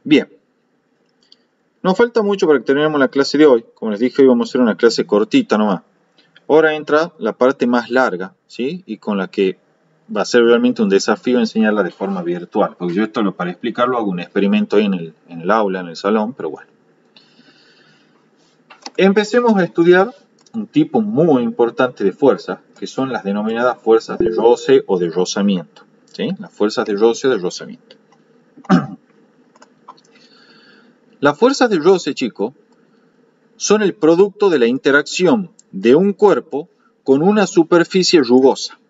Bien. Nos falta mucho para que terminemos la clase de hoy. Como les dije, hoy vamos a hacer una clase cortita nomás. Ahora entra la parte más larga, ¿sí? Y con la que va a ser realmente un desafío enseñarla de forma virtual. Porque yo esto para explicarlo hago un experimento ahí en el aula, en el salón, pero bueno. Empecemos a estudiar un tipo muy importante de fuerzas, que son las denominadas fuerzas de roce o de rozamiento. ¿Sí? Las fuerzas de roce o de rozamiento. Las fuerzas de roce, chicos, son el producto de la interacción de un cuerpo con una superficie rugosa.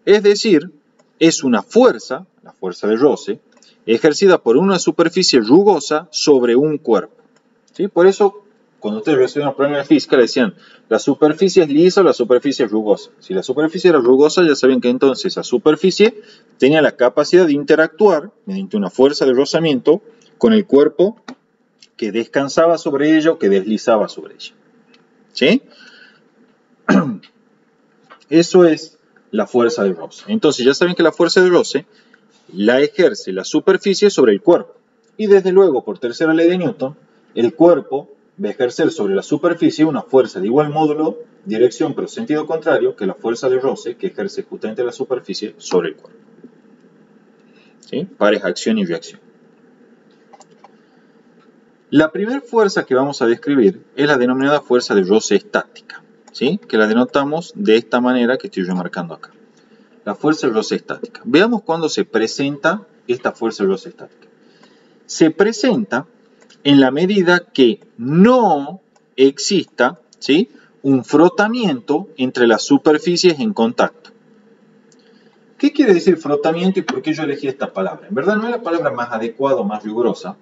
Es decir, es una fuerza, la fuerza de roce, ejercida por una superficie rugosa sobre un cuerpo. ¿Sí? Por eso, cuando ustedes recibieron un problema de física, le decían, la superficie es lisa o la superficie es rugosa. Si la superficie era rugosa, ya saben que entonces esa superficie tenía la capacidad de interactuar mediante una fuerza de rozamiento con el cuerpo que descansaba sobre ella o que deslizaba sobre ella. ¿Sí? Eso es la fuerza de roce. Entonces ya saben que la fuerza de roce la ejerce la superficie sobre el cuerpo. Y desde luego, por tercera ley de Newton, el cuerpo va a ejercer sobre la superficie una fuerza de igual módulo, dirección, pero sentido contrario, que la fuerza de roce que ejerce justamente la superficie sobre el cuerpo. ¿Sí? Pares acción y reacción. La primera fuerza que vamos a describir es la denominada fuerza de roce estática, ¿sí? Que la denotamos de esta manera que estoy remarcando acá. La fuerza de roce estática. Veamos cuándo se presenta esta fuerza de roce estática. Se presenta en la medida que no exista, ¿sí?, un frotamiento entre las superficies en contacto. ¿Qué quiere decir frotamiento y por qué yo elegí esta palabra? En verdad no es la palabra más adecuada o más rigurosa,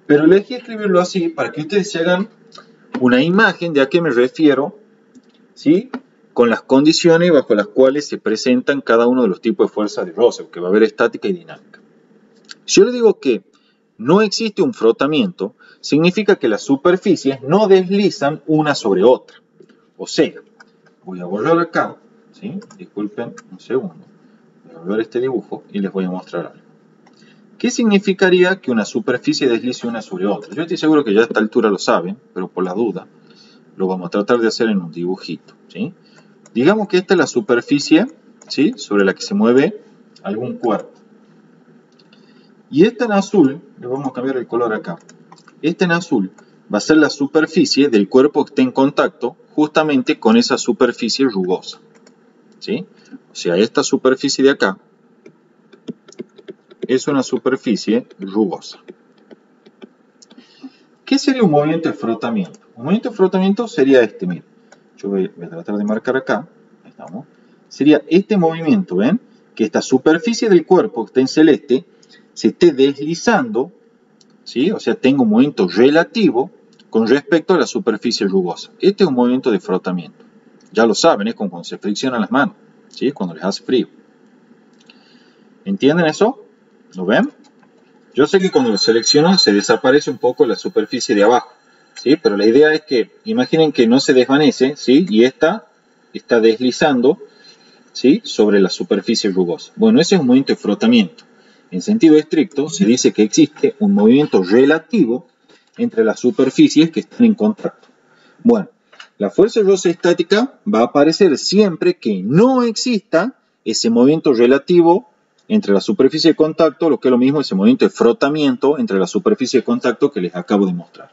pero elegí escribirlo así para que ustedes se hagan una imagen de a qué me refiero, ¿sí?, con las condiciones bajo las cuales se presentan cada uno de los tipos de fuerzas de roce, porque va a haber estática y dinámica. Si yo le digo que no existe un frotamiento, significa que las superficies no deslizan una sobre otra. O sea, voy a borrar acá, ¿sí? Disculpen un segundo. Voy a borrar este dibujo y les voy a mostrar algo. ¿Qué significaría que una superficie deslice una sobre otra? Yo estoy seguro que ya a esta altura lo saben, pero por la duda lo vamos a tratar de hacer en un dibujito, ¿sí? Digamos que esta es la superficie, ¿sí?, sobre la que se mueve algún cuerpo. Y esta en azul, le vamos a cambiar el color acá. Esta en azul va a ser la superficie del cuerpo que esté en contacto justamente con esa superficie rugosa, ¿sí? O sea, esta superficie de acá es una superficie rugosa. ¿Qué sería un movimiento de frotamiento? Un movimiento de frotamiento sería este, miren. Yo voy a tratar de marcar acá. Ahí estamos. Sería este movimiento, ¿ven? Que esta superficie del cuerpo que está en celeste se esté deslizando, ¿sí? O sea, tengo un movimiento relativo con respecto a la superficie rugosa. Este es un movimiento de frotamiento. Ya lo saben, es como cuando se friccionan las manos, ¿sí? Cuando les hace frío. ¿Entienden eso? ¿Lo ven? Yo sé que cuando lo selecciono se desaparece un poco la superficie de abajo, ¿sí? Pero la idea es que, imaginen que no se desvanece, ¿sí? Y esta está deslizando, ¿sí?, sobre la superficie rugosa. Bueno, ese es un movimiento de frotamiento. En sentido estricto, se dice que existe un movimiento relativo entre las superficies que están en contacto. Bueno, la fuerza rosa estática va a aparecer siempre que no exista ese movimiento relativo entre la superficie de contacto, lo que es lo mismo ese movimiento de frotamiento entre la superficie de contacto que les acabo de mostrar.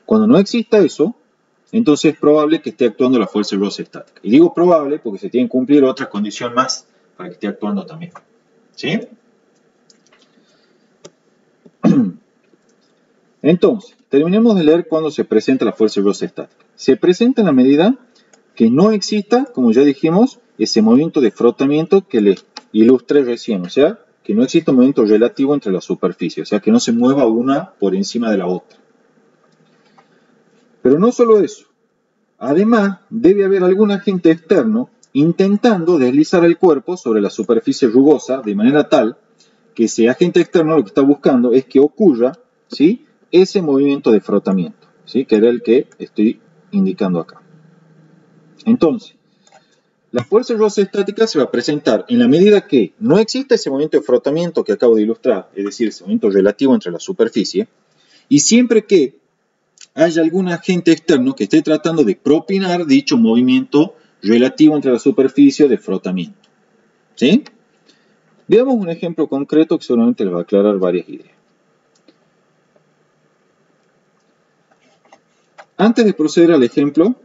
Cuando no exista eso, entonces es probable que esté actuando la fuerza rosa estática. Y digo probable porque se tiene que cumplir otra condición más para que esté actuando también. ¿Sí? Entonces, terminemos de leer cuándo se presenta la fuerza rosa estática. Se presenta en la medida que no exista, como ya dijimos, ese movimiento de frotamiento que les ilustré recién, o sea, que no exista un movimiento relativo entre las superficies, o sea, que no se mueva una por encima de la otra. Pero no solo eso, además debe haber algún agente externo intentando deslizar el cuerpo sobre la superficie rugosa de manera tal que ese agente externo lo que está buscando es que ocurra, ¿sí?, ese movimiento de frotamiento, ¿sí?, que era el que estoy indicando acá. Entonces, la fuerza rosa estática se va a presentar en la medida que no exista ese movimiento de frotamiento que acabo de ilustrar, es decir, ese movimiento relativo entre la superficie, y siempre que haya algún agente externo que esté tratando de propinar dicho movimiento relativo entre la superficie de frotamiento. ¿Sí? Veamos un ejemplo concreto que seguramente les va a aclarar varias ideas. Antes de proceder al ejemplo,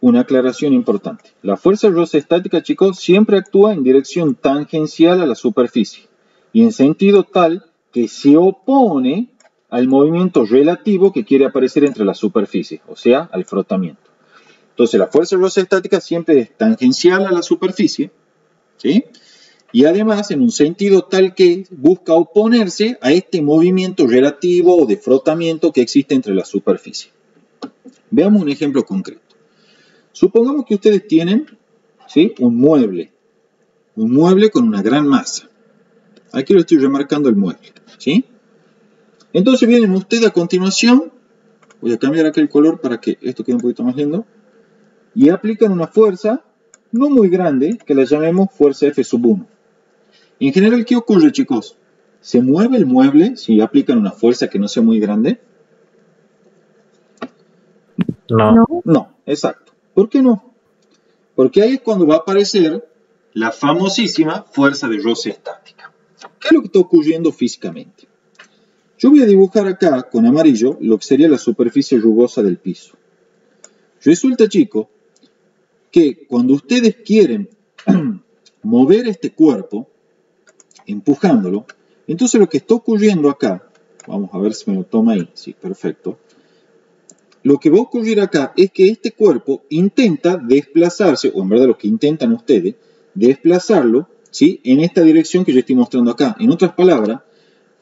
una aclaración importante. La fuerza rosa estática, chicos, siempre actúa en dirección tangencial a la superficie y en sentido tal que se opone al movimiento relativo que quiere aparecer entre las superficies, o sea, al frotamiento. Entonces, la fuerza rosa estática siempre es tangencial a la superficie, ¿sí?, y además en un sentido tal que busca oponerse a este movimiento relativo o de frotamiento que existe entre las superficies. Veamos un ejemplo concreto. Supongamos que ustedes tienen, ¿sí?, un mueble con una gran masa. Aquí lo estoy remarcando el mueble, ¿sí? Entonces vienen ustedes a continuación, voy a cambiar aquí el color para que esto quede un poquito más lindo, y aplican una fuerza no muy grande, que la llamemos fuerza F1. En general, ¿qué ocurre, chicos? ¿Se mueve el mueble si aplican una fuerza que no sea muy grande? No. No, exacto. ¿Por qué no? Porque ahí es cuando va a aparecer la famosísima fuerza de roce estática. ¿Qué es lo que está ocurriendo físicamente? Yo voy a dibujar acá con amarillo lo que sería la superficie rugosa del piso. Resulta, chicos, que cuando ustedes quieren mover este cuerpo, empujándolo, entonces lo que está ocurriendo acá, vamos a ver si me lo toma ahí, sí, perfecto. Lo que va a ocurrir acá es que este cuerpo intenta desplazarse, o en verdad lo que intentan ustedes, desplazarlo, ¿sí?, en esta dirección que yo estoy mostrando acá. En otras palabras,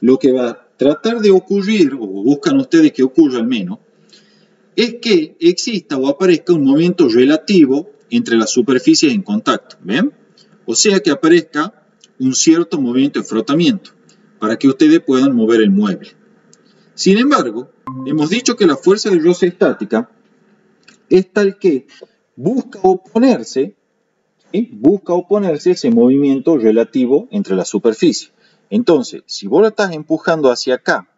lo que va a tratar de ocurrir, o buscan ustedes que ocurra al menos, es que exista o aparezca un movimiento relativo entre las superficies en contacto, ¿ven? O sea que aparezca un cierto movimiento de frotamiento para que ustedes puedan mover el mueble. Sin embargo, hemos dicho que la fuerza de roce estática es tal que busca oponerse a ese movimiento relativo entre la superficie. Entonces, si vos lo estás empujando hacia acá,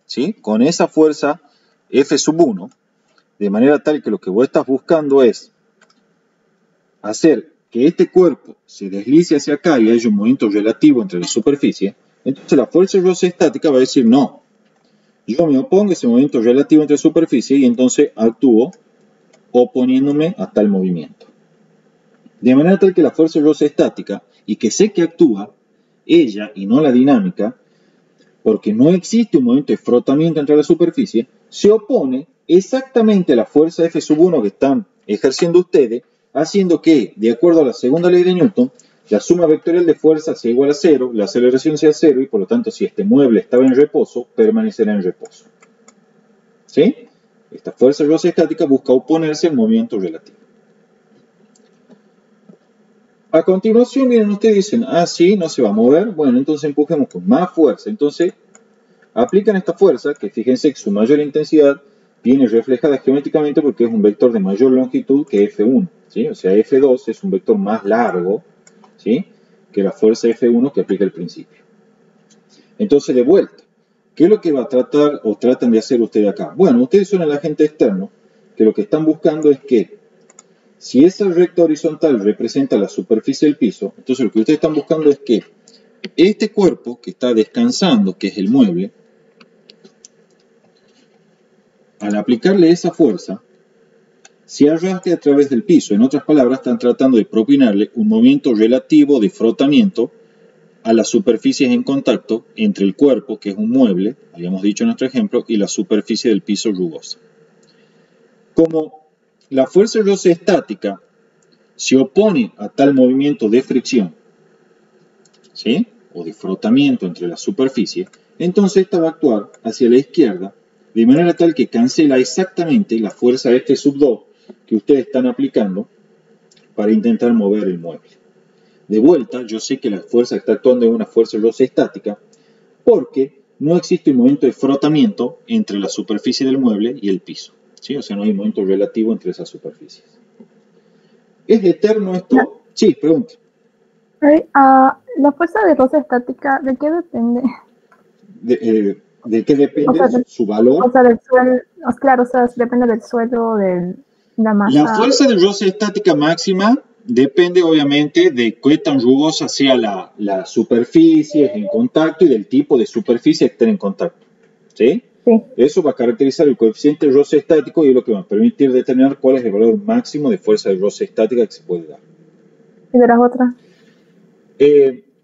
¿sí? Con esa fuerza F sub 1, de manera tal que lo que vos estás buscando es hacer que este cuerpo se deslice hacia acá y haya un movimiento relativo entre la superficie, entonces la fuerza de roce estática va a decir no. Yo me opongo a ese movimiento relativo entre superficie y entonces actúo oponiéndome a tal movimiento. De manera tal que la fuerza de roce estática, y que sé que actúa ella y no la dinámica, porque no existe un movimiento de frotamiento entre la superficie, se opone exactamente a la fuerza F sub 1 que están ejerciendo ustedes, haciendo que, de acuerdo a la segunda ley de Newton, la suma vectorial de fuerza sea igual a 0, la aceleración sea 0 y por lo tanto si este mueble estaba en reposo, permanecerá en reposo. ¿Sí? Esta fuerza de roce estática busca oponerse al movimiento relativo. A continuación vienen ustedes y dicen, ah, sí, no se va a mover, bueno, entonces empujemos con más fuerza. Entonces aplican esta fuerza, que fíjense que su mayor intensidad viene reflejada geométricamente porque es un vector de mayor longitud que F1, ¿sí? O sea, F2 es un vector más largo, ¿sí?, que la fuerza F1 que aplica al principio. Entonces, de vuelta, ¿qué es lo que va a tratar o tratan de hacer ustedes acá? Bueno, ustedes son el agente externo, que lo que están buscando es que si esa recta horizontal representa la superficie del piso, entonces lo que ustedes están buscando es que este cuerpo que está descansando, que es el mueble, al aplicarle esa fuerza, se arrastre a través del piso. En otras palabras, están tratando de propinarle un movimiento relativo de frotamiento a las superficies en contacto entre el cuerpo, que es un mueble, habíamos dicho en nuestro ejemplo, y la superficie del piso rugosa. Como la fuerza de roce estática se opone a tal movimiento de fricción, ¿sí?, o de frotamiento entre las superficies, entonces esta va a actuar hacia la izquierda de manera tal que cancela exactamente la fuerza F sub 2 que ustedes están aplicando para intentar mover el mueble. De vuelta, yo sé que la fuerza que está actuando es una fuerza de roce estática porque no existe un momento de frotamiento entre la superficie del mueble y el piso, ¿sí? O sea, no hay un momento relativo entre esas superficies. ¿Es eterno esto? Sí, pregunta. La fuerza de roce estática, ¿de qué depende? ¿De qué depende? O sea, su valor. O sea, del suelo, claro, o sea, depende del suelo, de la masa. La fuerza de roce estática máxima depende obviamente de qué tan rugosa sea la superficie en contacto y del tipo de superficie que esté en contacto. ¿Sí? Sí. Eso va a caracterizar el coeficiente de roce estático y es lo que va a permitir determinar cuál es el valor máximo de fuerza de roce estática que se puede dar. ¿Y de las otras?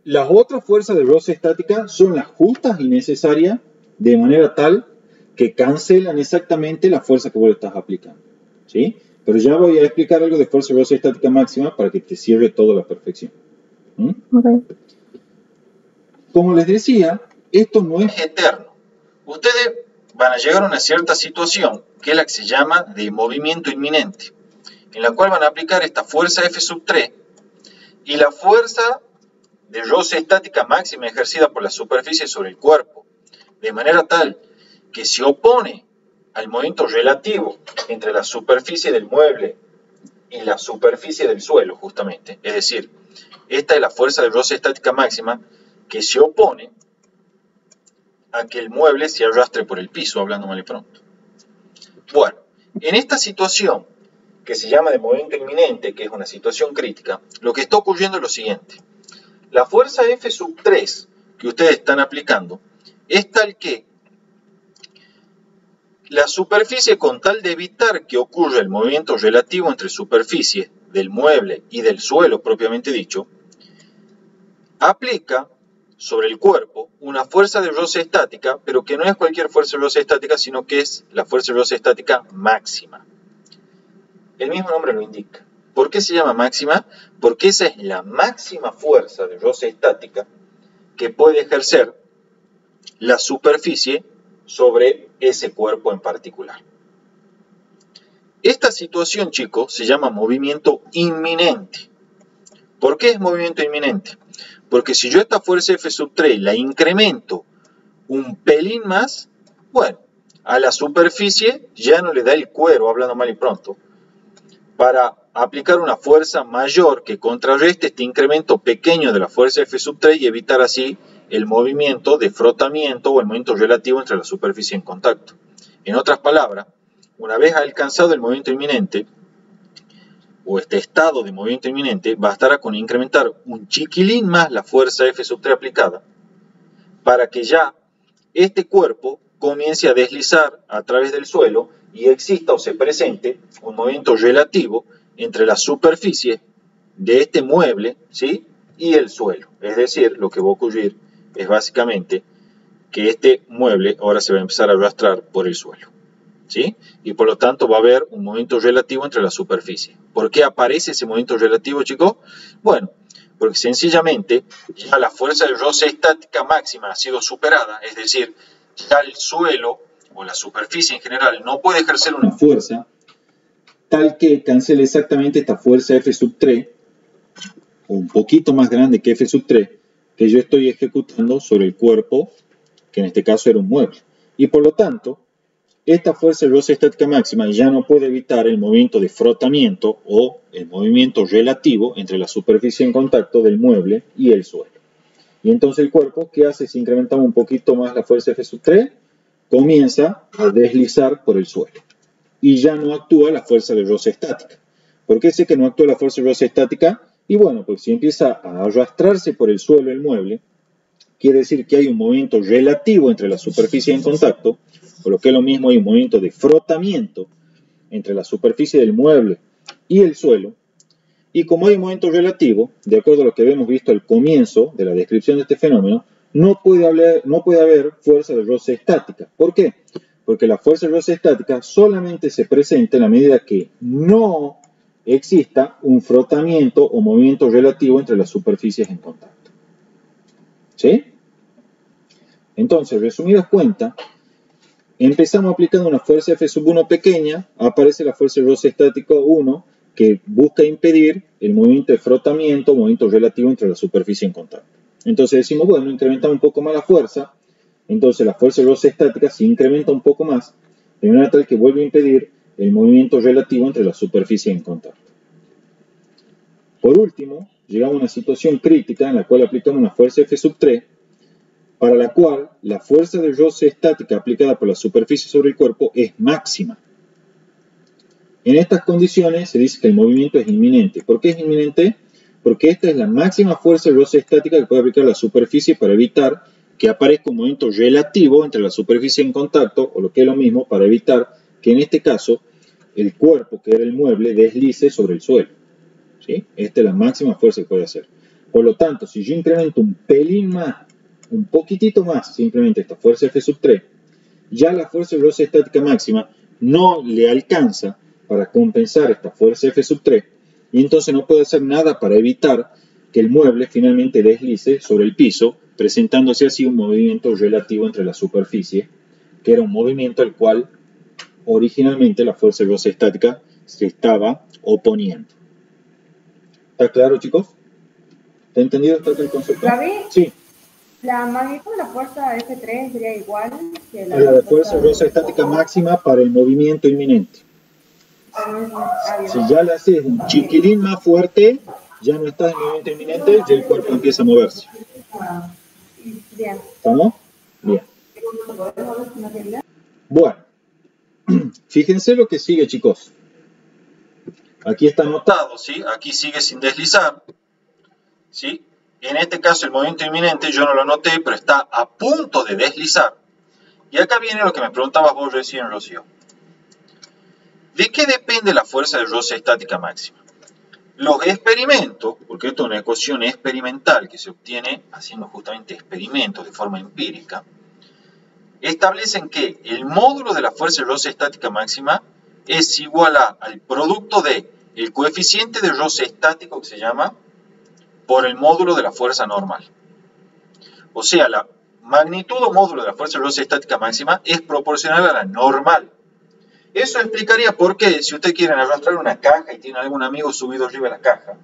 Las otras fuerzas de roce estática son las justas y necesarias de manera tal que cancelan exactamente la fuerza que vos le estás aplicando. ¿Sí? Pero ya voy a explicar algo de fuerza de roce estática máxima para que te cierre todo a la perfección. Okay. Como les decía, esto no es eterno. Ustedes van a llegar a una cierta situación, que es la que se llama de movimiento inminente, en la cual van a aplicar esta fuerza F sub 3 y la fuerza de roce estática máxima ejercida por la superficie sobre el cuerpo, de manera tal que se opone al movimiento relativo entre la superficie del mueble y la superficie del suelo, justamente. Es decir, esta es la fuerza de roce estática máxima que se opone a que el mueble se arrastre por el piso, hablando mal y pronto. Bueno, en esta situación que se llama de movimiento inminente, que es una situación crítica, lo que está ocurriendo es lo siguiente. La fuerza F sub 3 que ustedes están aplicando es tal que la superficie, con tal de evitar que ocurra el movimiento relativo entre superficie del mueble y del suelo propiamente dicho, aplica sobre el cuerpo una fuerza de roce estática, pero que no es cualquier fuerza de roce estática, sino que es la fuerza de roce estática máxima. El mismo nombre lo indica. ¿Por qué se llama máxima? Porque esa es la máxima fuerza de roce estática que puede ejercer la superficie sobre ese cuerpo en particular. Esta situación, chicos, se llama movimiento inminente. ¿Por qué es movimiento inminente? Porque si yo esta fuerza F sub 3 la incremento un pelín más, bueno, a la superficie ya no le da el cuero, hablando mal y pronto, para aplicar una fuerza mayor que contrarreste este incremento pequeño de la fuerza F sub 3 y evitar así el movimiento de frotamiento o el movimiento relativo entre la superficie en contacto. En otras palabras, una vez alcanzado el movimiento inminente, o este estado de movimiento inminente, bastará con incrementar un chiquilín más la fuerza F sub 3 aplicada para que ya este cuerpo comience a deslizar a través del suelo y exista o se presente un movimiento relativo entre la superficie de este mueble, ¿sí?, y el suelo. Es decir, lo que va a ocurrir es básicamente que este mueble ahora se va a empezar a arrastrar por el suelo, ¿sí? Y por lo tanto va a haber un movimiento relativo entre la superficie. ¿Por qué aparece ese movimiento relativo, chicos? Bueno, porque sencillamente ya la fuerza de roce estática máxima ha sido superada, es decir, ya el suelo o la superficie en general no puede ejercer una fuerza tal que cancele exactamente esta fuerza F sub 3, o un poquito más grande que F sub 3, que yo estoy ejecutando sobre el cuerpo, que en este caso era un mueble. Y por lo tanto, esta fuerza de roce estática máxima ya no puede evitar el movimiento de frotamiento o el movimiento relativo entre la superficie en contacto del mueble y el suelo. Y entonces el cuerpo, ¿qué hace si incrementamos un poquito más la fuerza F sub 3? Comienza a deslizar por el suelo. Y ya no actúa la fuerza de roce estática. ¿Por qué sé que no actúa la fuerza de roce estática? Y bueno, pues si empieza a arrastrarse por el suelo el mueble, quiere decir que hay un movimiento relativo entre la superficie en contacto, o lo que es lo mismo, hay un movimiento de frotamiento entre la superficie del mueble y el suelo. Y como hay un movimiento relativo, de acuerdo a lo que habíamos visto al comienzo de la descripción de este fenómeno, no puede haber fuerza de roce estática. ¿Por qué? Porque la fuerza de roce estática solamente se presenta en la medida que no exista un frotamiento o movimiento relativo entre las superficies en contacto. ¿Sí? Entonces, resumidas cuentas, empezamos aplicando una fuerza F sub 1 pequeña, aparece la fuerza de roce estático 1, que busca impedir el movimiento de frotamiento, movimiento relativo entre la superficie en contacto. Entonces decimos, bueno, incrementamos un poco más la fuerza, entonces la fuerza de roce estática se incrementa un poco más, de manera tal que vuelve a impedir el movimiento relativo entre la superficie en contacto. Por último, llegamos a una situación crítica en la cual aplicamos una fuerza F sub 3, para la cual la fuerza de roce estática aplicada por la superficie sobre el cuerpo es máxima. En estas condiciones se dice que el movimiento es inminente. ¿Por qué es inminente? Porque esta es la máxima fuerza de roce estática que puede aplicar la superficie para evitar que aparezca un movimiento relativo entre la superficie en contacto, o lo que es lo mismo, para evitar que en este caso el cuerpo, que era el mueble, deslice sobre el suelo. ¿Sí? Esta es la máxima fuerza que puede hacer. Por lo tanto, si yo incremento un pelín más, un poquitito más, simplemente esta fuerza F sub 3, ya la fuerza de roce estática máxima no le alcanza para compensar esta fuerza F sub 3, y entonces no puede hacer nada para evitar que el mueble finalmente deslice sobre el piso, presentándose así un movimiento relativo entre la superficie, que era un movimiento al cual originalmente la fuerza de roce estática se estaba oponiendo. ¿Está claro, chicos? ¿Está entendido hasta acá el concepto? ¿David? Sí. La magnitud de la fuerza F3 sería igual que A la de fuerza de roce estática máxima para el movimiento inminente. Si ya la haces un chiquilín más fuerte, ya no estás en movimiento inminente y el cuerpo empieza a moverse. Bien. ¿Estamos? Bien. Bueno, fíjense lo que sigue, chicos. Aquí está anotado, ¿sí? Aquí sigue sin deslizar, ¿sí? En este caso el movimiento inminente yo no lo anoté, pero está a punto de deslizar. Y acá viene lo que me preguntabas vos recién, Rocío. ¿De qué depende la fuerza de roce estática máxima? Los experimentos, porque esto es una ecuación experimental que se obtiene haciendo justamente experimentos de forma empírica, establecen que el módulo de la fuerza de roce estática máxima es igual al producto de el coeficiente de roce estático, que se llama, por el módulo de la fuerza normal. O sea, la magnitud o módulo de la fuerza de roce estática máxima es proporcional a la normal. Eso explicaría por qué, si ustedes quieren arrastrar una caja y tienen algún amigo subido arriba de la caja,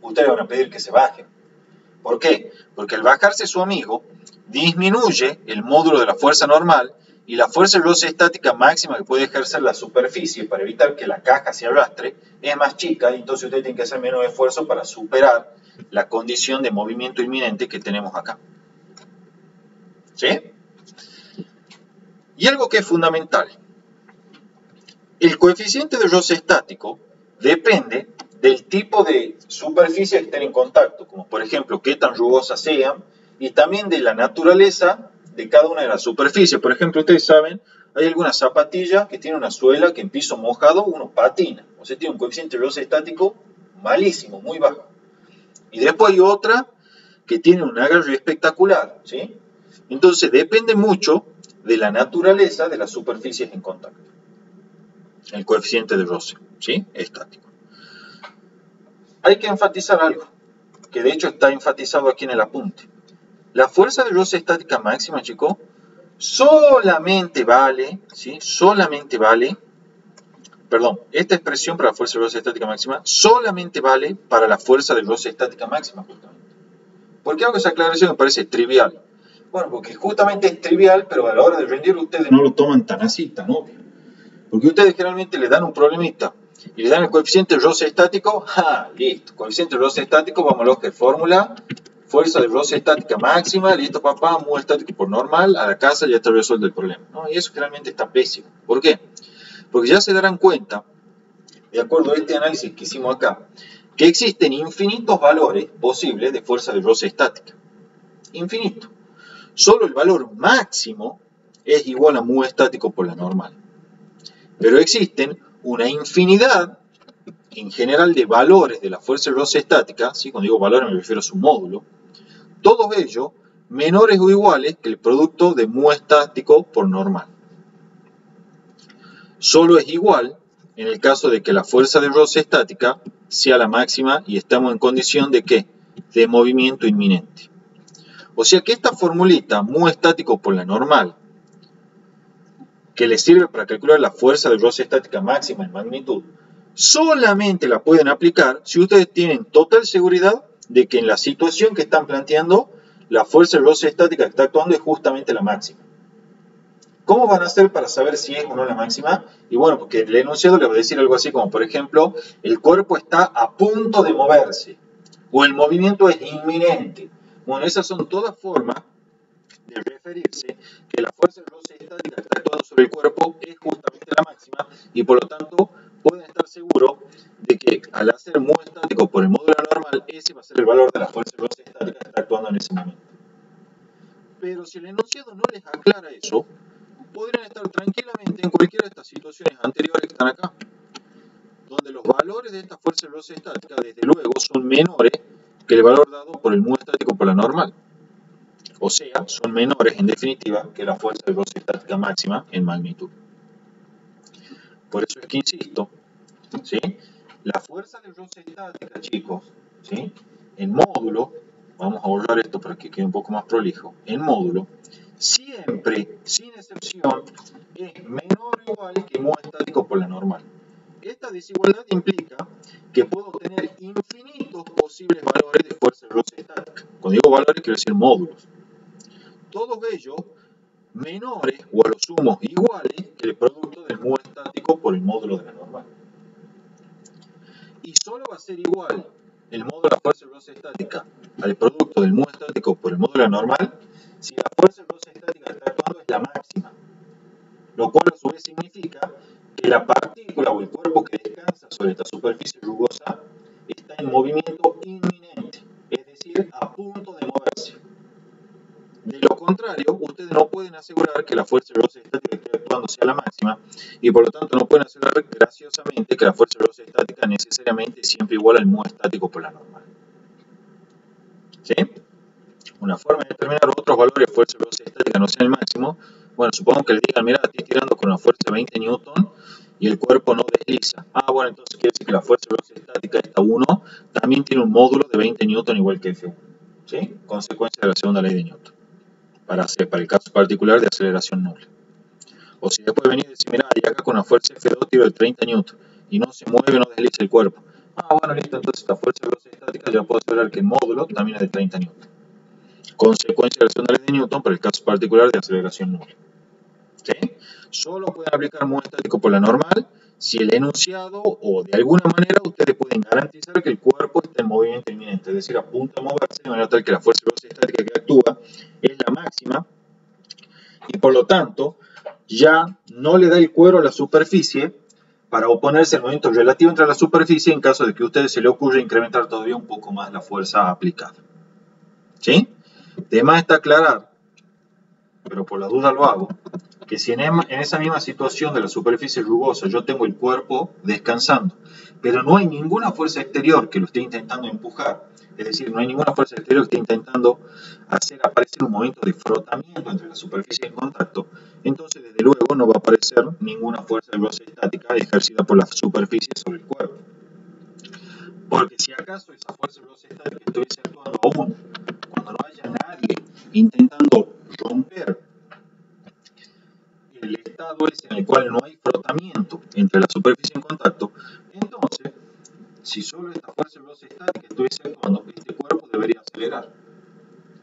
ustedes van a pedir que se bajen. ¿Por qué? Porque al bajarse su amigo, disminuye el módulo de la fuerza normal y la fuerza de roce estática máxima que puede ejercer la superficie para evitar que la caja se arrastre es más chica, y entonces ustedes tienen que hacer menos esfuerzo para superar la condición de movimiento inminente que tenemos acá. ¿Sí? Y algo que es fundamental. El coeficiente de roce estático depende del tipo de superficie que estén en contacto, como por ejemplo qué tan rugosas sean, y también de la naturaleza de cada una de las superficies. Por ejemplo, ustedes saben, hay algunas zapatillas que tienen una suela que en piso mojado uno patina, o sea, tiene un coeficiente de roce estático malísimo, muy bajo. Y después hay otra que tiene un agarre espectacular, ¿sí? Entonces depende mucho de la naturaleza de las superficies en contacto. El coeficiente de roce, ¿sí? Estático. Hay que enfatizar algo, que de hecho está enfatizado aquí en el apunte. La fuerza de roce estática máxima, chicos, solamente vale, ¿sí? Solamente vale, perdón, esta expresión para la fuerza de roce estática máxima solamente vale para la fuerza de roce estática máxima, justamente. ¿Por qué hago esa aclaración? Me parece trivial. Bueno, porque justamente es trivial, pero a la hora de rendir ustedes no lo toman tan así, tan obvio. Porque ustedes generalmente le dan un problemita y le dan el coeficiente de roce estático, listo, coeficiente de roce estático, vamos a lo que es fórmula, fuerza de roce estática máxima, listo papá, mu estático por normal, a la casa ya está resuelto el problema, ¿no? Y eso generalmente está pésimo. ¿Por qué? Porque ya se darán cuenta, de acuerdo a este análisis que hicimos acá, que existen infinitos valores posibles de fuerza de roce estática. Infinito. Solo el valor máximo es igual a mu estático por la normal. Pero existen una infinidad, en general, de valores de la fuerza de roce estática, ¿sí? Cuando digo valores me refiero a su módulo, todos ellos menores o iguales que el producto de mu estático por normal. Solo es igual en el caso de que la fuerza de roce estática sea la máxima y estamos en condición de ¿qué? De movimiento inminente. O sea que esta formulita, mu estático por la normal, que les sirve para calcular la fuerza de roce estática máxima en magnitud, solamente la pueden aplicar si ustedes tienen total seguridad de que en la situación que están planteando, la fuerza de roce estática que está actuando es justamente la máxima. ¿Cómo van a hacer para saber si es o no la máxima? Y bueno, porque el enunciado le va a decir algo así como, por ejemplo, el cuerpo está a punto de moverse, o el movimiento es inminente. Bueno, esas son todas formas de referirse que la fuerza de roce estática que está actuando sobre el cuerpo es justamente la máxima, y por lo tanto pueden estar seguros de que al hacer mu estático por el módulo normal, ese va a ser el valor de la fuerza de roce estática que está actuando en ese momento. Pero si el enunciado no les aclara eso, podrían estar tranquilamente en cualquiera de estas situaciones anteriores que están acá, donde los valores de esta fuerza de roce estática, desde luego, son menores que el valor dado por el mu estático por la normal. O sea, son menores, en definitiva, que la fuerza de roce estática máxima en magnitud. Por eso es que insisto, ¿sí? La fuerza de roce estática, chicos, ¿sí? En módulo, vamos a borrar esto para que quede un poco más prolijo, en módulo, siempre, sin excepción, es menor o igual que mu estático por la normal. Esta desigualdad implica que puedo tener infinitos posibles valores de fuerza de roce estática. Cuando digo valores, quiero decir módulos. Todos ellos menores o a lo sumo iguales que el producto del mu estático por el módulo de la normal. Y solo va a ser igual el módulo de la fuerza de roce estática al producto del mu estático por el módulo de la normal si la fuerza de roce estática que está actuando es la máxima. Lo cual a su vez significa que la partícula o el cuerpo que descansa sobre esta superficie rugosa está en movimiento inminente, es decir, a punto de moverse. De lo contrario, ustedes no pueden asegurar que la fuerza de roce estática que esté actuando sea la máxima, y por lo tanto no pueden asegurar graciosamente que la fuerza de roce estática necesariamente es siempre igual al mu estático por la normal. ¿Sí? Una forma de determinar otros valores de fuerza de roce estática no sea el máximo, bueno, supongo que les digan, mira, estoy tirando con una fuerza de 20 newton y el cuerpo no desliza. Bueno, entonces quiere decir que la fuerza de roce estática, esta 1, también tiene un módulo de 20 newton igual que F1. ¿Sí? Consecuencia de la segunda ley de Newton. Para el caso particular de aceleración nula. O si después venís y decís, mira, y acá con una fuerza F2 tiro de 30 newton y no se mueve, no desliza el cuerpo. Bueno, listo, entonces la fuerza de roce estática ya puedo asegurar que el módulo también es de 30 newton. Consecuencia de la segunda ley de Newton para el caso particular de aceleración nula. ¿Sí? Solo pueden aplicar mu estático por la normal si el enunciado o de alguna manera ustedes pueden garantizar que el cuerpo está en movimiento inminente, es decir, a punto de moverse de manera tal que la fuerza de roce estática que actúa es la máxima y por lo tanto ya no le da el cuero a la superficie para oponerse al movimiento relativo entre la superficie en caso de que a ustedes se le ocurra incrementar todavía un poco más la fuerza aplicada. ¿Sí? De más está aclarar, pero por la duda lo hago, que si en esa misma situación de la superficie rugosa yo tengo el cuerpo descansando, pero no hay ninguna fuerza exterior que lo esté intentando empujar, es decir, no hay ninguna fuerza exterior que esté intentando hacer aparecer un movimiento de frotamiento entre la superficie en contacto, entonces desde luego no va a aparecer ninguna fuerza de roce estática ejercida por la superficie sobre el cuerpo. Porque si acaso esa fuerza de roce estática estuviese actuando aún cuando no haya nadie intentando romper el estado ese en el cual no hay frotamiento entre la superficie en contacto, entonces, si solo esta fuerza de roce estática estuviese actuando, este cuerpo debería acelerar.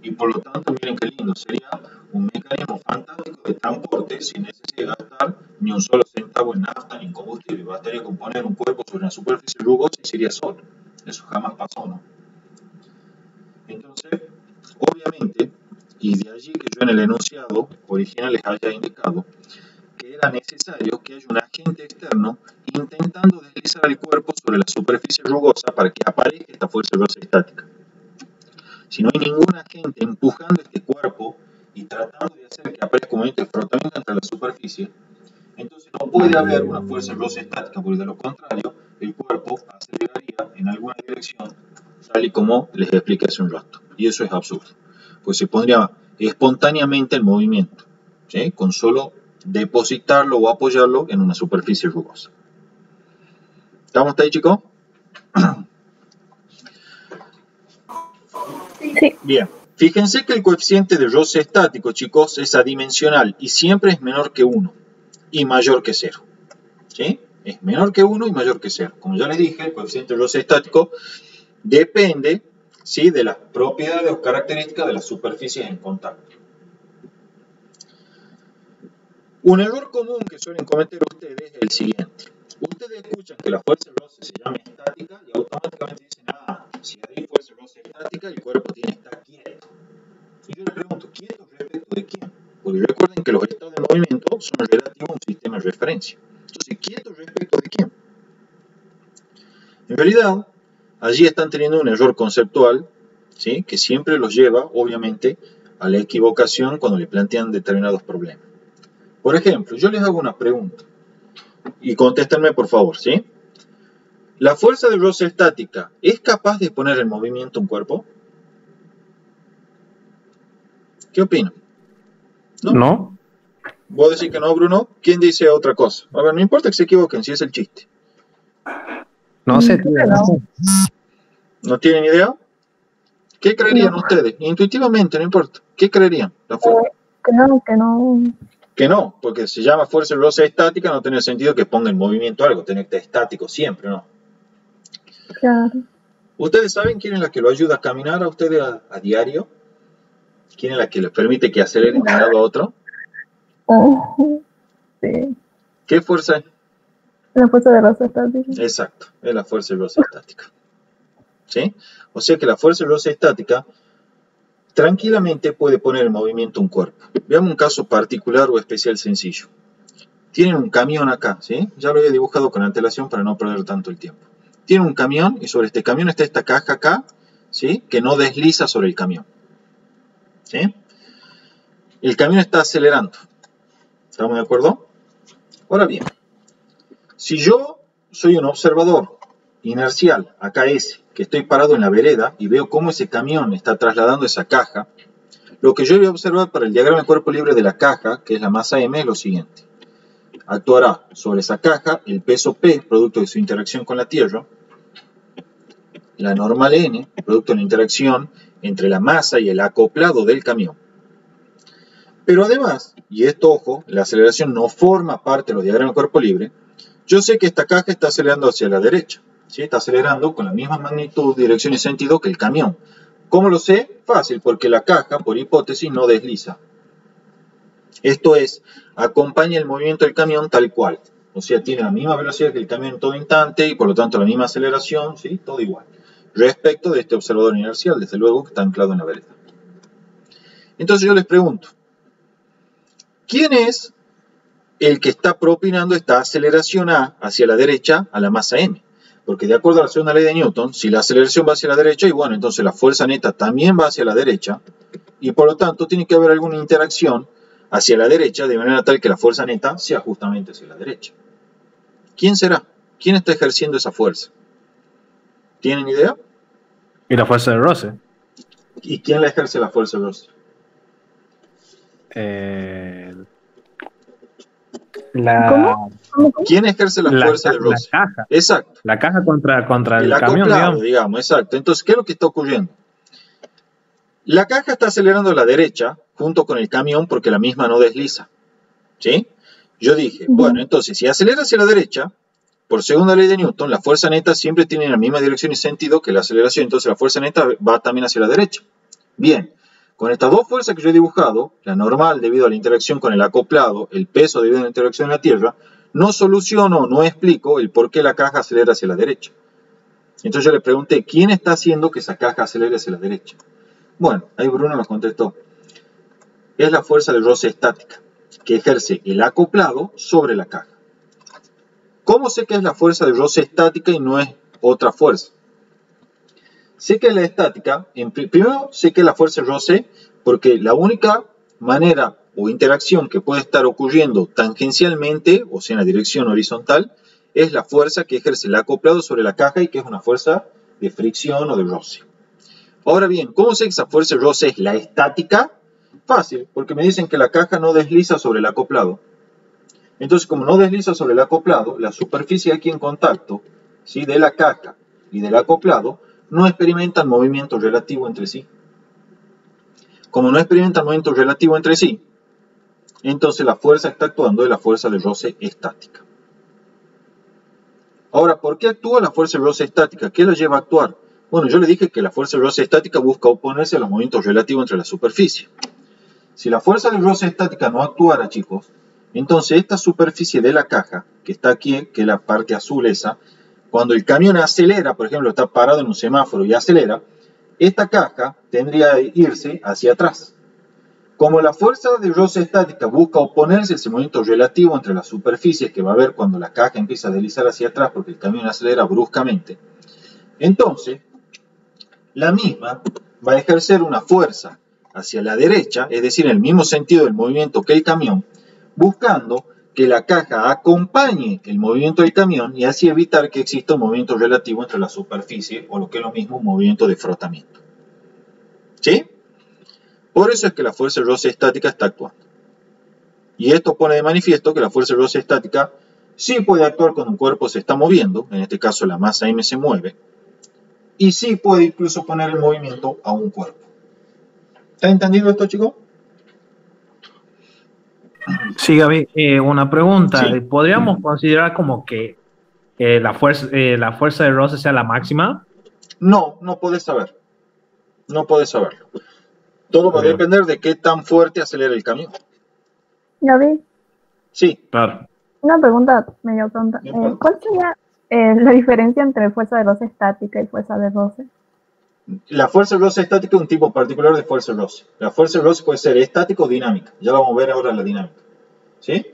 Y por lo tanto, miren qué lindo, sería un mecanismo fantástico de transporte sin necesidad de gastar ni un solo centavo en nafta ni en combustible. Bastaría con poner un cuerpo sobre una superficie rugosa y sería solo. Eso jamás pasó, ¿no? Entonces, obviamente, y de allí que yo en el enunciado original les haya indicado que era necesario que haya un agente externo intentando deslizar el cuerpo sobre la superficie rugosa para que aparezca esta fuerza de roce estática. Si no hay ningún agente empujando este cuerpo y tratando de hacer que aparezca un movimiento de frotamiento entre la superficie, entonces no puede haber una fuerza de roce estática, porque de lo contrario, el cuerpo aceleraría en alguna dirección, tal y como les expliqué hace un rato. Y eso es absurdo, pues se pondría espontáneamente en movimiento, ¿sí? Con solo depositarlo o apoyarlo en una superficie rugosa. ¿Estamos hasta ahí, chicos? Sí. Bien. Fíjense que el coeficiente de roce estático, chicos, es adimensional y siempre es menor que 1 y mayor que 0. ¿Sí? Es menor que 1 y mayor que 0. Como ya les dije, el coeficiente de roce estático depende, ¿sí?, de las propiedades o características de las superficies en contacto. Un error común que suelen cometer ustedes es el siguiente. Ustedes escuchan que la fuerza de roce se llama estática y automáticamente dicen, si hay fuerza de roce estática, el cuerpo tiene que estar quieto. Y yo les pregunto, ¿quieto respecto de quién? Porque recuerden que los estados de movimiento son relativos a un sistema de referencia. Entonces, ¿quieto respecto de quién? En realidad, allí están teniendo un error conceptual, ¿sí?, que siempre los lleva, obviamente, a la equivocación cuando le plantean determinados problemas. Por ejemplo, yo les hago una pregunta y contéstenme por favor, ¿sí? ¿La fuerza de roce estática es capaz de poner en movimiento un cuerpo? ¿Qué opinan? ¿No? ¿Vos decís que no, Bruno? ¿Quién dice otra cosa? A ver, no importa que se equivoquen, si es el chiste. No sé, tío, no sé. ¿No tienen idea? ¿Qué creerían ustedes? Intuitivamente, no importa. ¿Qué creerían? Que no. Que no, porque se llama fuerza de roce estática, no tiene sentido que ponga en movimiento algo, tiene que estar estático siempre, ¿no? Claro. ¿Ustedes saben quién es la que lo ayuda a caminar a ustedes a diario? ¿Quién es la que les permite que aceleren de un lado a otro? Oh, sí. ¿Qué fuerza es? La fuerza de roce estática. Exacto, es la fuerza de roce estática. ¿Sí? O sea que la fuerza de roce estática tranquilamente puede poner en movimiento un cuerpo. Veamos un caso particular o especial sencillo. Tienen un camión acá, ¿sí? Ya lo había dibujado con antelación para no perder tanto el tiempo. Tienen un camión y sobre este camión está esta caja acá, ¿sí?, que no desliza sobre el camión. ¿Sí? El camión está acelerando. ¿Estamos de acuerdo? Ahora bien, si yo soy un observador inercial, acá ese, que estoy parado en la vereda y veo cómo ese camión está trasladando esa caja, lo que yo voy a observar para el diagrama de cuerpo libre de la caja, que es la masa M, es lo siguiente. Actuará sobre esa caja el peso P, producto de su interacción con la Tierra, la normal N, producto de la interacción entre la masa y el acoplado del camión. Pero además, y esto ojo, la aceleración no forma parte de los diagramas de cuerpo libre, yo sé que esta caja está acelerando hacia la derecha, ¿sí? Está acelerando con la misma magnitud, dirección y sentido que el camión. ¿Cómo lo sé? Fácil, porque la caja, por hipótesis, no desliza. Esto es, acompaña el movimiento del camión tal cual. O sea, tiene la misma velocidad que el camión en todo instante y por lo tanto la misma aceleración, ¿sí?, todo igual. Respecto de este observador inercial, desde luego, que está anclado en la vereda. Entonces yo les pregunto, ¿quién es el que está propinando esta aceleración A hacia la derecha a la masa M? Porque de acuerdo a la segunda ley de Newton, si la aceleración va hacia la derecha, y bueno, entonces la fuerza neta también va hacia la derecha, y por lo tanto tiene que haber alguna interacción hacia la derecha, de manera tal que la fuerza neta sea justamente hacia la derecha. ¿Quién será? ¿Quién está ejerciendo esa fuerza? ¿Tienen idea? Y la fuerza de roce. ¿Y quién la ejerce la fuerza de roce? ¿Cómo? ¿Quién ejerce la fuerza de roce? La caja. Exacto. La caja contra el El camión, acoplado, digamos, exacto. Entonces, ¿qué es lo que está ocurriendo? La caja está acelerando a la derecha junto con el camión porque la misma no desliza. ¿Sí? Yo dije, bueno, entonces, si acelera hacia la derecha, por segunda ley de Newton, la fuerza neta siempre tiene la misma dirección y sentido que la aceleración, entonces la fuerza neta va también hacia la derecha. Bien, con estas dos fuerzas que yo he dibujado, la normal debido a la interacción con el acoplado, el peso debido a la interacción en la Tierra, no soluciono, no explico el por qué la caja acelera hacia la derecha. Entonces yo le pregunté, ¿quién está haciendo que esa caja acelere hacia la derecha? Bueno, ahí Bruno nos contestó. Es la fuerza de roce estática, que ejerce el acoplado sobre la caja. ¿Cómo sé que es la fuerza de roce estática y no es otra fuerza? Sé que es la estática, primero sé que es la fuerza de roce porque la única manera o interacción que puede estar ocurriendo tangencialmente, o sea en la dirección horizontal, es la fuerza que ejerce el acoplado sobre la caja y que es una fuerza de fricción o de roce. Ahora bien, ¿cómo sé que esa fuerza de roce es la estática? Fácil, porque me dicen que la caja no desliza sobre el acoplado. Entonces, como no desliza sobre el acoplado, la superficie aquí en contacto, ¿sí?, de la caja y del acoplado no experimentan movimiento relativo entre sí. Como no experimentan movimiento relativo entre sí, entonces la fuerza está actuando de la fuerza de roce estática. Ahora, ¿por qué actúa la fuerza de roce estática? ¿Qué la lleva a actuar? Bueno, yo le dije que la fuerza de roce estática busca oponerse a los movimientos relativos entre la superficie. Si la fuerza de roce estática no actuara, chicos, entonces esta superficie de la caja, que está aquí, que es la parte azul esa, cuando el camión acelera, por ejemplo, está parado en un semáforo y acelera, esta caja tendría que irse hacia atrás. Como la fuerza de roce estática busca oponerse a ese movimiento relativo entre las superficies que va a haber cuando la caja empieza a deslizar hacia atrás porque el camión acelera bruscamente, entonces la misma va a ejercer una fuerza hacia la derecha, es decir, en el mismo sentido del movimiento que el camión, buscando que la caja acompañe el movimiento del camión y así evitar que exista un movimiento relativo entre la superficie o lo que es lo mismo, un movimiento de frotamiento. ¿Sí? Por eso es que la fuerza de roce estática está actuando. Y esto pone de manifiesto que la fuerza de roce estática sí puede actuar cuando un cuerpo se está moviendo, en este caso la masa M se mueve, y sí puede incluso poner en movimiento a un cuerpo. ¿Está entendido esto, chicos? Sí, Gaby, una pregunta. Sí. ¿Podríamos considerar como que la fuerza de roce sea la máxima? No, no podés saber. No podés saberlo. Todo va a depender de qué tan fuerte acelera el camión. Gaby, Sí. Claro. una pregunta medio tonta. ¿Cuál sería la diferencia entre fuerza de roce estática y fuerza de roce? La fuerza de roce estática es un tipo particular de fuerza de roce. La fuerza de roce puede ser estática o dinámica. Ya vamos a ver ahora la dinámica. ¿Sí?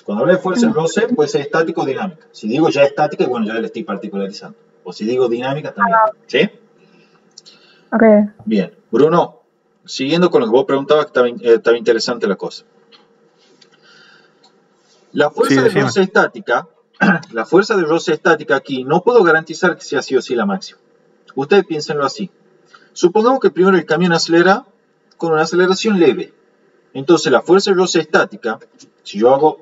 Cuando hablo de fuerza de roce puede ser estática o dinámica. Si digo ya estática, bueno, ya la estoy particularizando. O si digo dinámica también. ¿Sí? Ok. Bien. Bruno, siguiendo con lo que vos preguntabas, que estaba interesante la cosa. La fuerza de roce estática, la fuerza de roce estática aquí, no puedo garantizar que sea sí o sí la máxima. Ustedes piénsenlo así. Supongamos que primero el camión acelera con una aceleración leve. Entonces la fuerza de roce estática, si yo hago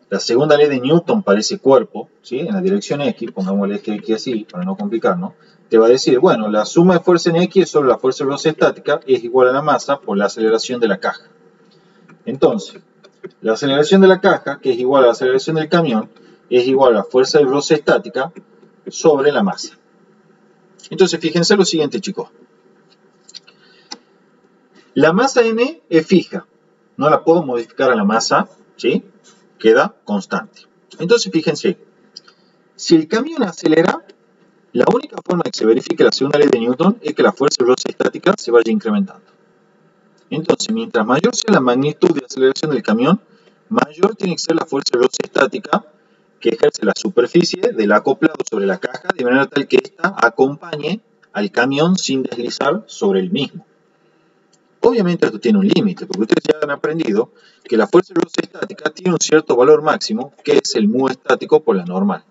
la segunda ley de Newton para ese cuerpo, ¿sí?, en la dirección X, pongámosle que X así, para no complicarnos, te va a decir, bueno, la suma de fuerza en X sobre la fuerza de roce estática es igual a la masa por la aceleración de la caja. Entonces, la aceleración de la caja, que es igual a la aceleración del camión, es igual a la fuerza de roce estática sobre la masa. Entonces, fíjense lo siguiente, chicos. La masa M es fija. No la puedo modificar a la masa, ¿sí? Queda constante. Entonces, fíjense. Si el camión acelera, la única forma de que se verifique la segunda ley de Newton es que la fuerza de roce estática se vaya incrementando. Entonces, mientras mayor sea la magnitud de aceleración del camión, mayor tiene que ser la fuerza de roce estática que ejerce la superficie del acoplado sobre la caja, de manera tal que ésta acompañe al camión sin deslizar sobre el mismo. Obviamente esto tiene un límite, porque ustedes ya han aprendido que la fuerza de roce estática tiene un cierto valor máximo, que es el mu estático por la normal.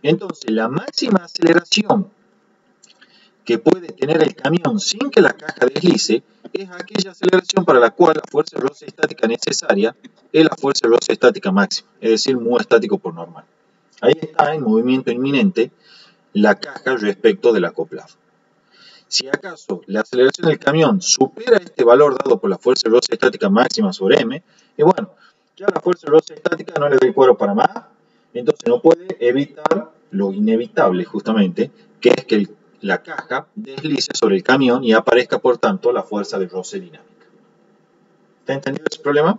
Entonces, la máxima aceleración que puede tener el camión sin que la caja deslice es aquella aceleración para la cual la fuerza de roce estática necesaria es la fuerza de roce estática máxima, es decir, mu estático por normal. Ahí está en movimiento inminente la caja respecto del acoplado. Si acaso la aceleración del camión supera este valor dado por la fuerza de roce estática máxima sobre m, y bueno, ya la fuerza de roce estática no le da el cuero para más, entonces no puede evitar lo inevitable justamente, que es que la caja deslice sobre el camión y aparezca por tanto la fuerza de roce dinámica. ¿Está entendido ese problema?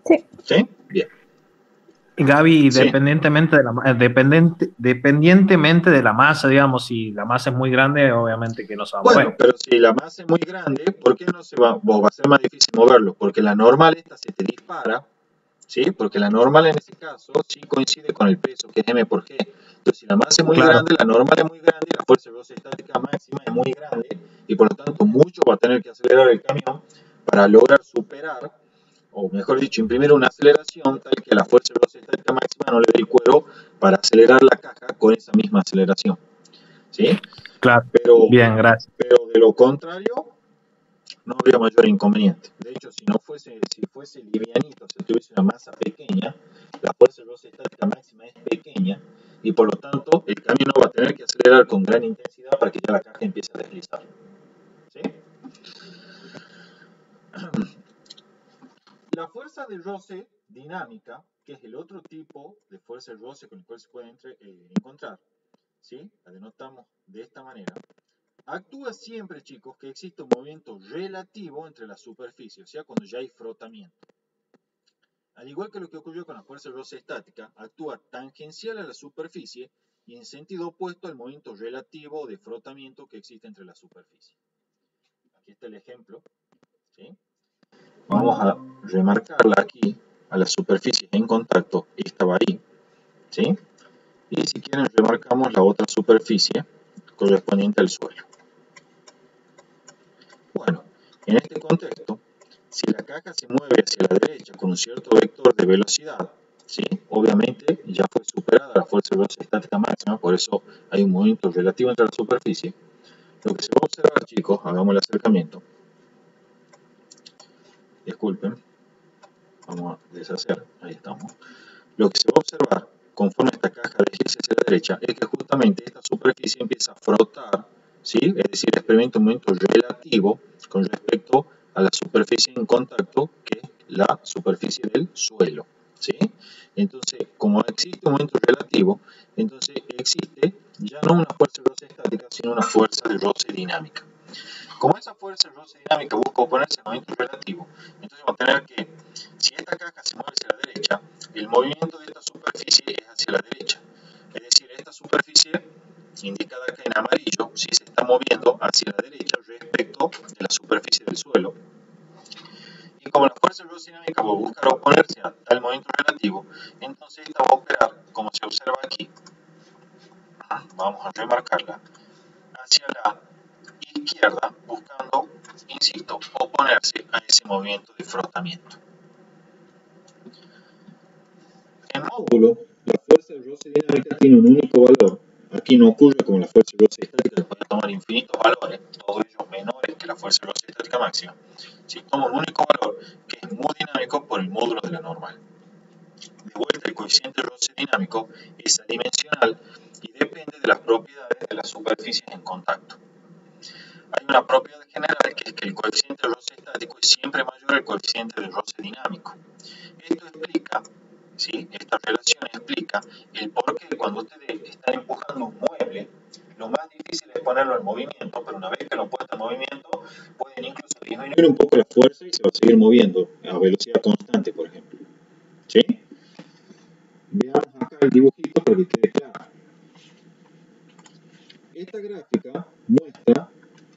Sí. ¿Sí? Bien. Gaby, Sí. dependientemente de la masa, digamos, si la masa es muy grande, obviamente que no se va a Bueno, mover. pero si la masa es muy grande, ¿por qué no se va? Va a ser más difícil moverlo, porque la normal esta se te dispara, ¿sí? Porque la normal en ese caso sí coincide con el peso, que es m por g. Entonces, si la masa es muy Claro. grande, la normal es muy grande, la fuerza de roce estática máxima es muy grande, y por lo tanto mucho va a tener que acelerar el camión para lograr superar, o mejor dicho, imprimir una aceleración tal que la fuerza de roce estática máxima no le dé el cuero para acelerar la caja con esa misma aceleración, ¿sí? Claro. Pero Bien, gracias. de lo contrario, no habría mayor inconveniente. De hecho, si fuese livianito, si tuviese una masa pequeña, la fuerza de roce estática máxima es pequeña y por lo tanto el camión no va a tener que acelerar con gran intensidad para que ya la caja empiece a deslizar. ¿Sí? La fuerza de roce dinámica, que es el otro tipo de fuerza de roce con el cual se puede encontrar, ¿sí? La denotamos de esta manera. Actúa siempre, chicos, que existe un movimiento relativo entre las superficies, o sea, cuando ya hay frotamiento. Al igual que lo que ocurrió con la fuerza de roce estática, actúa tangencial a la superficie y en sentido opuesto al movimiento relativo de frotamiento que existe entre las superficies. Aquí está el ejemplo, ¿sí? Vamos a remarcarla aquí, a la superficie en contacto, estaba ahí, ¿sí? Y si quieren remarcamos la otra superficie correspondiente al suelo. Bueno, en este contexto, si la caja se mueve hacia la derecha con un cierto vector de velocidad, ¿sí? Obviamente ya fue superada la fuerza de roce estática máxima, por eso hay un movimiento relativo entre la superficie. Lo que se va a observar, chicos, hagamos el acercamiento. Disculpen, vamos a deshacer, ahí estamos. Lo que se va a observar conforme esta caja desliza hacia la derecha es que justamente esta superficie empieza a frotar, ¿sí? Es decir, experimenta un movimiento relativo con respecto a la superficie en contacto, que es la superficie del suelo, ¿sí? Entonces, como existe un movimiento relativo, entonces existe ya no una fuerza de roce estática, sino una fuerza de roce dinámica. Como esa fuerza de roce dinámica busca oponerse al movimiento relativo, entonces vamos a tener que, si esta caja se mueve hacia la derecha, el movimiento de esta superficie es hacia la derecha. Es decir, esta superficie, indicada acá en amarillo, si se está moviendo hacia la derecha respecto de la superficie del suelo. Y como la fuerza de roce dinámica va a buscar oponerse a tal movimiento relativo, entonces esta va a operar, como se observa aquí, vamos a remarcarla, hacia la izquierda, buscando, insisto, oponerse a ese movimiento de frotamiento. En módulo, la fuerza de roce dinámica tiene un único valor. Aquí no ocurre como la fuerza de roce estática, que puede tomar infinitos valores, todos ellos menores que la fuerza de roce estática máxima. Si toma un único valor, que es mu dinámico por el módulo de la normal. De vuelta, el coeficiente de roce dinámico es adimensional y depende de las propiedades de las superficies en contacto. Hay una propiedad general que es que el coeficiente de roce estático es siempre mayor al coeficiente de roce dinámico. Esto explica, ¿sí? Esta relación explica el por qué cuando ustedes están empujando un mueble, lo más difícil es ponerlo en movimiento, pero una vez que lo han puesto en movimiento, pueden incluso disminuir un poco la fuerza y se va a seguir moviendo a velocidad constante, por ejemplo. ¿Sí? Veamos acá el dibujito para que quede claro. Esta gráfica muestra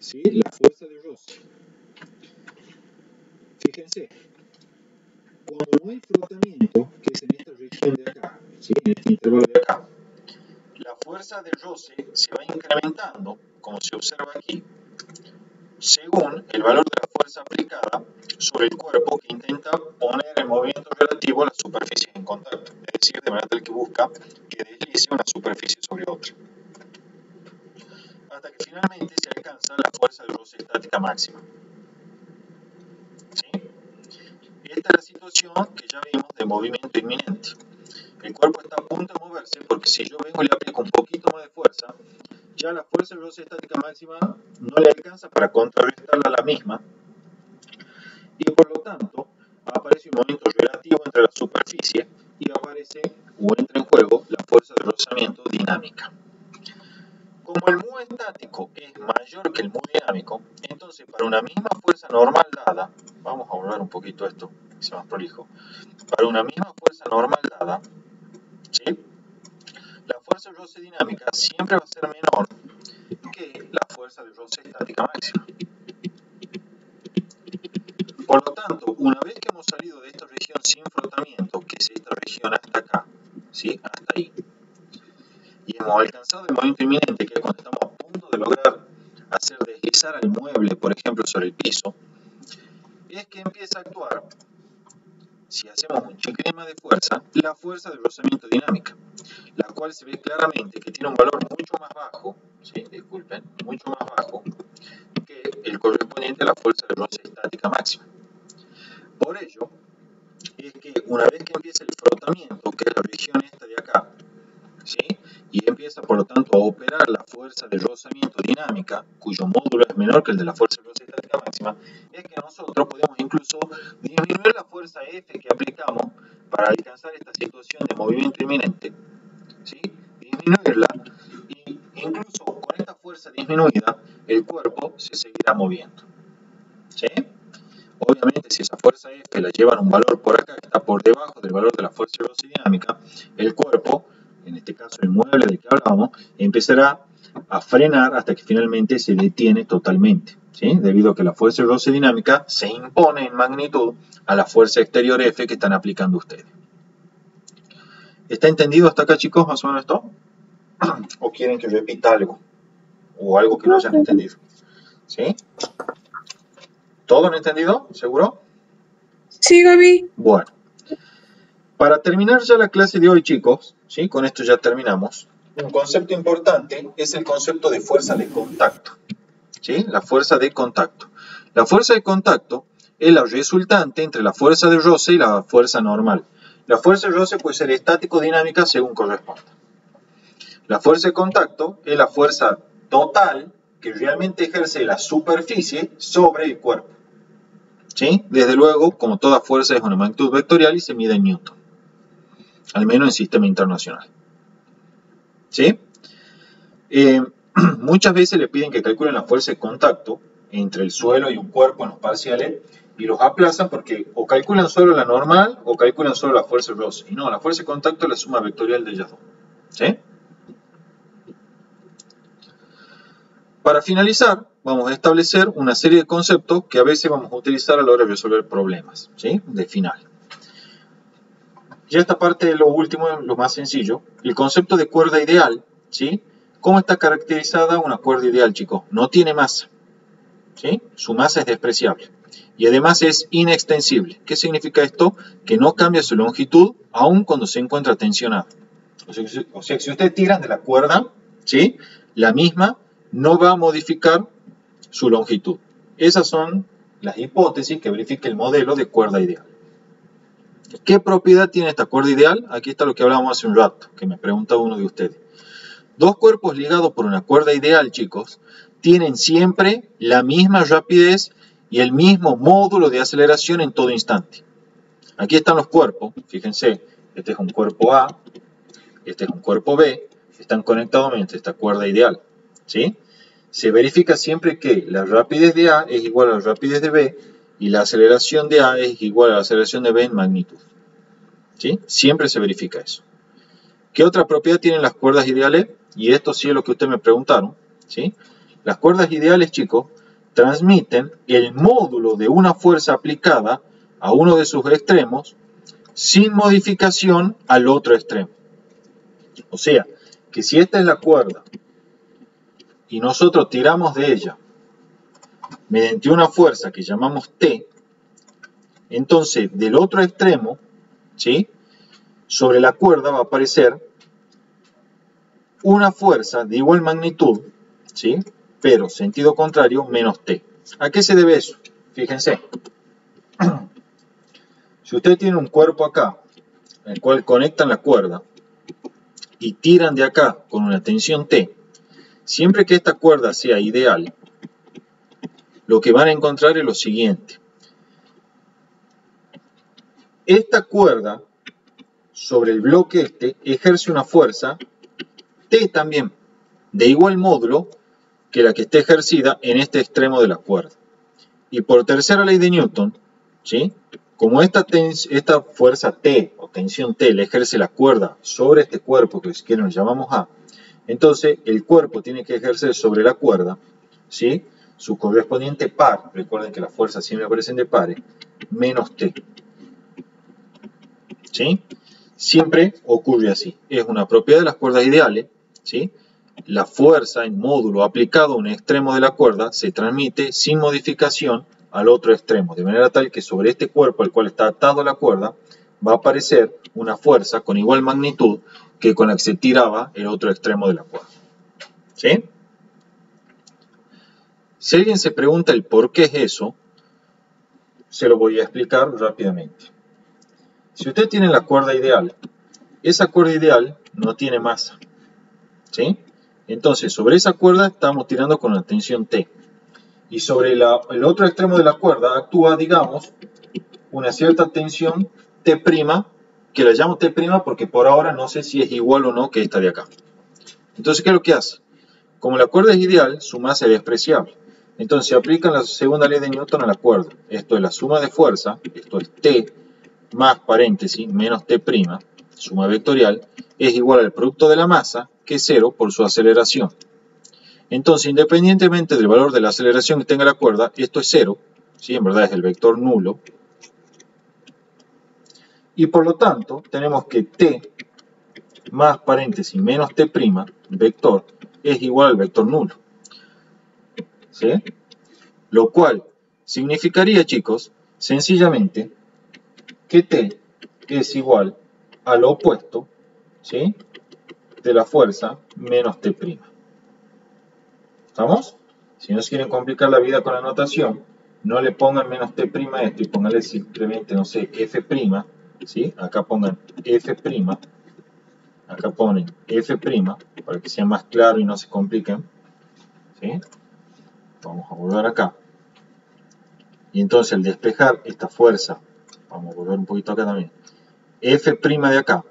¿sí? La fuerza de roce. Fíjense, cuando no hay frotamiento, que es en esta región de acá, ¿sí? En este intervalo de acá, la fuerza de roce se va incrementando, como se observa aquí, según el valor de la fuerza aplicada sobre el cuerpo que intenta poner en movimiento relativo las superficies en contacto, es decir, de manera tal que busca que deslice una superficie sobre otra, hasta que finalmente se alcanza la fuerza de roce estática máxima. ¿Sí? Esta es la situación que ya vimos de movimiento inminente. El cuerpo está a punto de moverse porque si yo vengo y le aplico un poquito más de fuerza, ya la fuerza de roce estática máxima no le alcanza para contrarrestarla a la misma, y por lo tanto aparece un movimiento relativo entre la superficie y aparece o entra en juego la fuerza de rozamiento dinámica. Como el mu estático es mayor que el mu dinámico, entonces para una misma fuerza normal dada, vamos a volver un poquito esto, que sea más prolijo, para una misma fuerza normal dada, ¿sí? La fuerza de roce dinámica siempre va a ser menor que la fuerza de roce estática máxima. Por lo tanto, una vez que hemos salido de esta región sin frotamiento, que es esta región hasta acá, ¿sí? Hasta ahí, y hemos alcanzado el movimiento inminente, que es cuando estamos a punto de lograr hacer deslizar al mueble, por ejemplo, sobre el piso, es que empieza a actuar, si hacemos un chiquilín más de fuerza, la fuerza de rozamiento dinámica, la cual se ve claramente que tiene un valor mucho más bajo, ¿sí? Disculpen, mucho más bajo que el correspondiente a la fuerza de roce estática máxima. Por ello, es que una vez que empieza el frotamiento, que es la región esta de acá, ¿sí? Y empieza por lo tanto a operar la fuerza de rozamiento dinámica, cuyo módulo es menor que el de la fuerza de roce estática máxima, es que nosotros podemos incluso disminuir la fuerza F que aplicamos para alcanzar esta situación de movimiento inminente, ¿sí? Disminuirla, y incluso con esta fuerza disminuida el cuerpo se seguirá moviendo, ¿sí? Obviamente, si esa fuerza F la llevan a un valor por acá que está por debajo del valor de la fuerza de roce dinámica, el cuerpo, en este caso el mueble del que hablamos, empezará a frenar hasta que finalmente se detiene totalmente, ¿sí? Debido a que la fuerza de roce dinámica se impone en magnitud a la fuerza exterior F que están aplicando ustedes. ¿Está entendido hasta acá, chicos, más o menos esto? ¿O quieren que repita algo? ¿O algo que no hayan entendido? ¿Sí? ¿Todo han entendido? ¿Seguro? Sí, Gaby. Bueno, para terminar ya la clase de hoy, chicos, ¿sí? Con esto ya terminamos. Un concepto importante es el concepto de fuerza de contacto, ¿sí? La fuerza de contacto. La fuerza de contacto es la resultante entre la fuerza de roce y la fuerza normal. La fuerza de roce puede ser estático o dinámica según corresponda. La fuerza de contacto es la fuerza total que realmente ejerce la superficie sobre el cuerpo, ¿sí? Desde luego, como toda fuerza es una magnitud vectorial y se mide en Newton, al menos en sistema internacional, ¿sí? Muchas veces le piden que calculen la fuerza de contacto entre el suelo y un cuerpo en los parciales y los aplazan porque o calculan solo la normal o calculan solo la fuerza de roce. Y no, la fuerza de contacto es la suma vectorial de ellas dos, ¿sí? Para finalizar, vamos a establecer una serie de conceptos que a veces vamos a utilizar a la hora de resolver problemas, ¿sí? De final. Ya esta parte de lo último, lo más sencillo, el concepto de cuerda ideal, ¿sí? ¿Cómo está caracterizada una cuerda ideal, chicos? No tiene masa, ¿sí? Su masa es despreciable y además es inextensible. ¿Qué significa esto? Que no cambia su longitud aun cuando se encuentra tensionada. O sea, si ustedes tiran de la cuerda, ¿sí? La misma no va a modificar su longitud. Esas son las hipótesis que verifica el modelo de cuerda ideal. ¿Qué propiedad tiene esta cuerda ideal? Aquí está lo que hablábamos hace un rato, que me preguntaba uno de ustedes. Dos cuerpos ligados por una cuerda ideal, chicos, tienen siempre la misma rapidez y el mismo módulo de aceleración en todo instante. Aquí están los cuerpos, fíjense, este es un cuerpo A, este es un cuerpo B, están conectados mediante esta cuerda ideal, ¿sí? Se verifica siempre que la rapidez de A es igual a la rapidez de B y la aceleración de A es igual a la aceleración de B en magnitud, ¿sí? Siempre se verifica eso. ¿Qué otra propiedad tienen las cuerdas ideales? Y esto sí es lo que ustedes me preguntaron, ¿sí? Las cuerdas ideales, chicos, transmiten el módulo de una fuerza aplicada a uno de sus extremos sin modificación al otro extremo. O sea, que si esta es la cuerda y nosotros tiramos de ella mediante una fuerza que llamamos T, entonces del otro extremo, ¿sí?, sobre la cuerda va a aparecer una fuerza de igual magnitud, ¿sí?, pero sentido contrario menos T. ¿A qué se debe eso? Fíjense. Si usted tiene un cuerpo acá, el cual conectan la cuerda y tiran de acá con una tensión T, siempre que esta cuerda sea ideal, lo que van a encontrar es lo siguiente. Esta cuerda sobre el bloque este ejerce una fuerza T también, de igual módulo que la que esté ejercida en este extremo de la cuerda. Y por tercera ley de Newton, ¿sí?, como esta fuerza T o tensión T le ejerce la cuerda sobre este cuerpo que si quieren lo llamamos A, entonces el cuerpo tiene que ejercer sobre la cuerda, ¿sí?, su correspondiente par, recuerden que las fuerzas siempre aparecen de pares, menos T. ¿Sí? Siempre ocurre así. Es una propiedad de las cuerdas ideales, ¿sí? La fuerza en módulo aplicado a un extremo de la cuerda se transmite sin modificación al otro extremo, de manera tal que sobre este cuerpo al cual está atado la cuerda va a aparecer una fuerza con igual magnitud que con la que se tiraba el otro extremo de la cuerda. ¿Sí? Si alguien se pregunta el por qué es eso, se lo voy a explicar rápidamente. Si usted tiene la cuerda ideal, esa cuerda ideal no tiene masa, ¿sí? Entonces, sobre esa cuerda estamos tirando con la tensión T. Y sobre el otro extremo de la cuerda actúa, digamos, una cierta tensión T', que la llamo T' porque por ahora no sé si es igual o no que esta de acá. Entonces, ¿qué es lo que hace? Como la cuerda es ideal, su masa es despreciable. Entonces, se aplica la segunda ley de Newton a la cuerda. Esto es la suma de fuerza, esto es T más paréntesis menos T', suma vectorial, es igual al producto de la masa, que es 0 por su aceleración. Entonces, independientemente del valor de la aceleración que tenga la cuerda, esto es 0, ¿sí? En verdad es el vector nulo. Y por lo tanto, tenemos que T más paréntesis menos T', vector, es igual al vector nulo. ¿Sí? Lo cual significaría, chicos, sencillamente que T es igual al opuesto, ¿sí?, de la fuerza menos T'. ¿Estamos? Si no se quieren complicar la vida con la notación, no le pongan menos T' a esto y pónganle simplemente, no sé, F', ¿sí? Acá pongan F', acá ponen F', para que sea más claro y no se compliquen, ¿sí? Vamos a volver acá. Y entonces al despejar esta fuerza, vamos a volver un poquito acá también, F' de acá,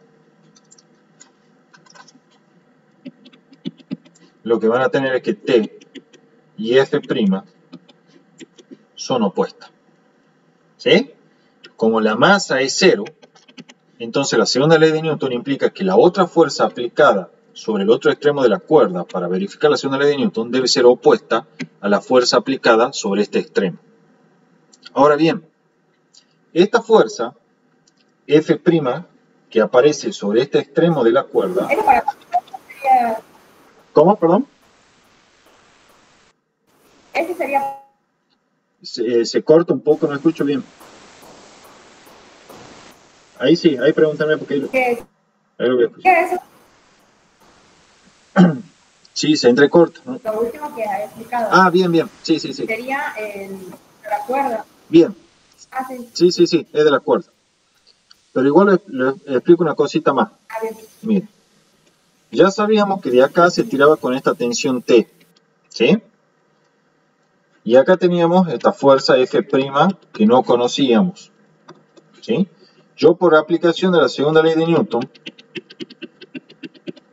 lo que van a tener es que T y F' son opuestas. ¿Sí? Como la masa es 0, entonces la segunda ley de Newton implica que la otra fuerza aplicada sobre el otro extremo de la cuerda para verificar la segunda ley de Newton debe ser opuesta a la fuerza aplicada sobre este extremo. Ahora bien, esta fuerza F' que aparece sobre este extremo de la cuerda... ¿Cómo? Perdón. Ese sería... Se corta un poco, no escucho bien. Ahí sí, ahí pregúntame porque ahí lo voy a escuchar. Sí, se entrecorta, ¿no? Lo último que ha explicado. Ah, bien, bien. Sí, sí, sí. Sería la cuerda. Bien. Ah, sí. Sí, sí, sí, es de la cuerda. Pero igual le explico una cosita más. Miren. Ya sabíamos que de acá se tiraba con esta tensión T, ¿sí? Y acá teníamos esta fuerza F' que no conocíamos, ¿sí? Yo por aplicación de la segunda ley de Newton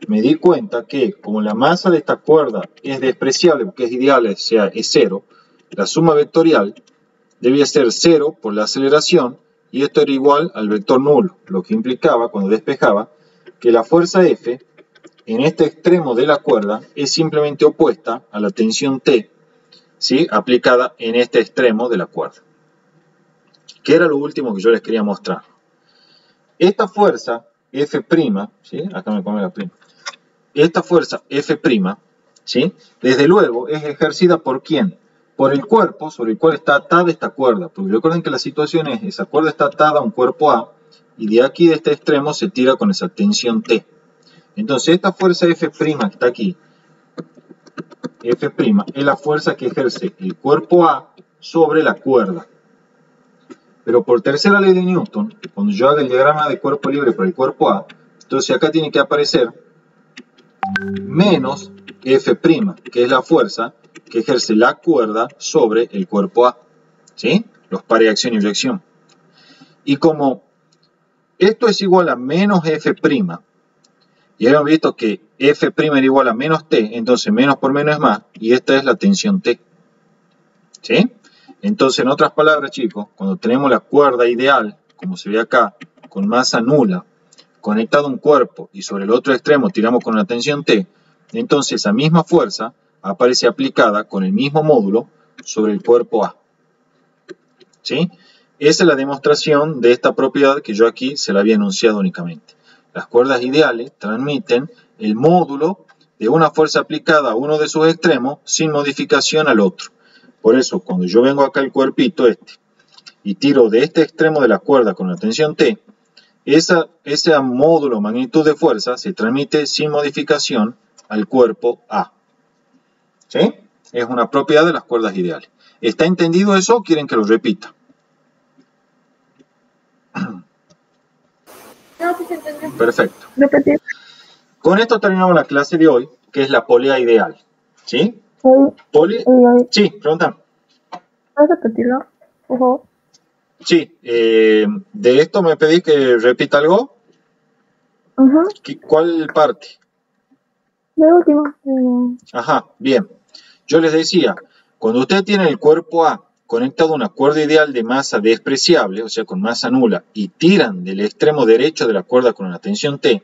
me di cuenta que como la masa de esta cuerda es despreciable porque es ideal, o sea, es 0, la suma vectorial debía ser 0 por la aceleración y esto era igual al vector nulo, lo que implicaba cuando despejaba que la fuerza F en este extremo de la cuerda es simplemente opuesta a la tensión T, ¿sí?, aplicada en este extremo de la cuerda. Que era lo último que yo les quería mostrar. Esta fuerza F', ¿sí?, acá me pone la prima. Esta fuerza F', ¿sí?, desde luego es ejercida ¿por quién? Por el cuerpo sobre el cual está atada esta cuerda. Porque recuerden que la situación es, esa cuerda está atada a un cuerpo A, y de aquí de este extremo se tira con esa tensión T. Entonces esta fuerza F' que está aquí, F' es la fuerza que ejerce el cuerpo A sobre la cuerda. Pero por tercera ley de Newton, cuando yo haga el diagrama de cuerpo libre para el cuerpo A, entonces acá tiene que aparecer menos F', que es la fuerza que ejerce la cuerda sobre el cuerpo A, ¿sí? Los pares de acción y reacción. Y como esto es igual a menos F', y habíamos visto que F' era igual a menos T, entonces menos por menos es más, y esta es la tensión T, ¿sí? Entonces, en otras palabras, chicos, cuando tenemos la cuerda ideal, como se ve acá, con masa nula, conectado a un cuerpo, y sobre el otro extremo tiramos con una tensión T, entonces esa misma fuerza aparece aplicada con el mismo módulo sobre el cuerpo A, ¿sí? Esa es la demostración de esta propiedad que yo aquí se la había enunciado únicamente. Las cuerdas ideales transmiten el módulo de una fuerza aplicada a uno de sus extremos sin modificación al otro. Por eso, cuando yo vengo acá el cuerpito y tiro de este extremo de la cuerda con la tensión T, ese módulo magnitud de fuerza se transmite sin modificación al cuerpo A. ¿Sí? Es una propiedad de las cuerdas ideales. ¿Está entendido eso o quieren que lo repita? No, sí se entendió. Perfecto. Repetir. Con esto terminamos la clase de hoy, que es la polea ideal. ¿Sí? Sí, pregunta. ¿Puedes repetirlo? Por favor. Sí, de esto me pedís que repita algo. ¿Cuál parte? De último. Ajá, bien. Yo les decía, cuando usted tiene el cuerpo A conectado a una cuerda ideal de masa despreciable, o sea, con masa nula, y tiran del extremo derecho de la cuerda con una tensión T,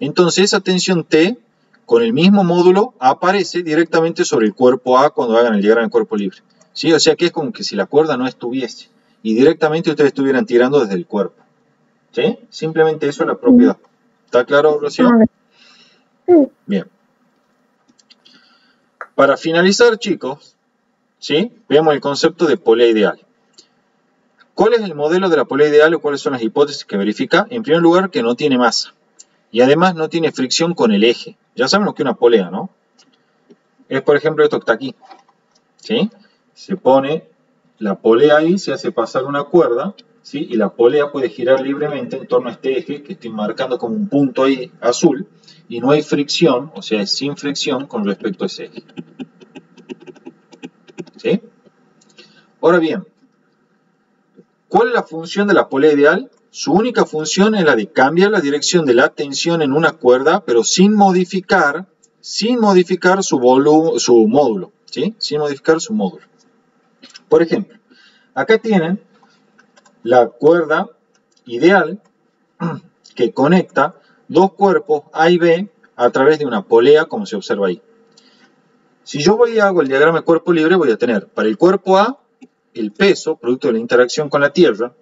entonces esa tensión T, con el mismo módulo, aparece directamente sobre el cuerpo A cuando hagan el diagrama de cuerpo libre. ¿Sí? O sea que es como que si la cuerda no estuviese, y directamente ustedes estuvieran tirando desde el cuerpo. ¿Sí? Simplemente eso es la propiedad. ¿Está claro, Rocío? Sí. Bien. Para finalizar, chicos, ¿sí?, veamos el concepto de polea ideal. ¿Cuál es el modelo de la polea ideal o cuáles son las hipótesis que verifica? En primer lugar, que no tiene masa. Y además no tiene fricción con el eje. Ya saben lo que es una polea, ¿no? Es, por ejemplo, esto que está aquí. ¿Sí? Se pone la polea ahí, se hace pasar una cuerda, ¿sí?, y la polea puede girar libremente en torno a este eje que estoy marcando como un punto ahí azul, y no hay fricción, o sea, es sin fricción con respecto a ese eje. ¿Sí? Ahora bien, ¿cuál es la función de la polea ideal? Su única función es la de cambiar la dirección de la tensión en una cuerda, pero sin modificar su módulo, ¿sí? Sin modificar su módulo. Por ejemplo, acá tienen la cuerda ideal que conecta dos cuerpos A y B a través de una polea, como se observa ahí. Si yo voy y hago el diagrama de cuerpo libre, voy a tener para el cuerpo A el peso, producto de la interacción con la tierra,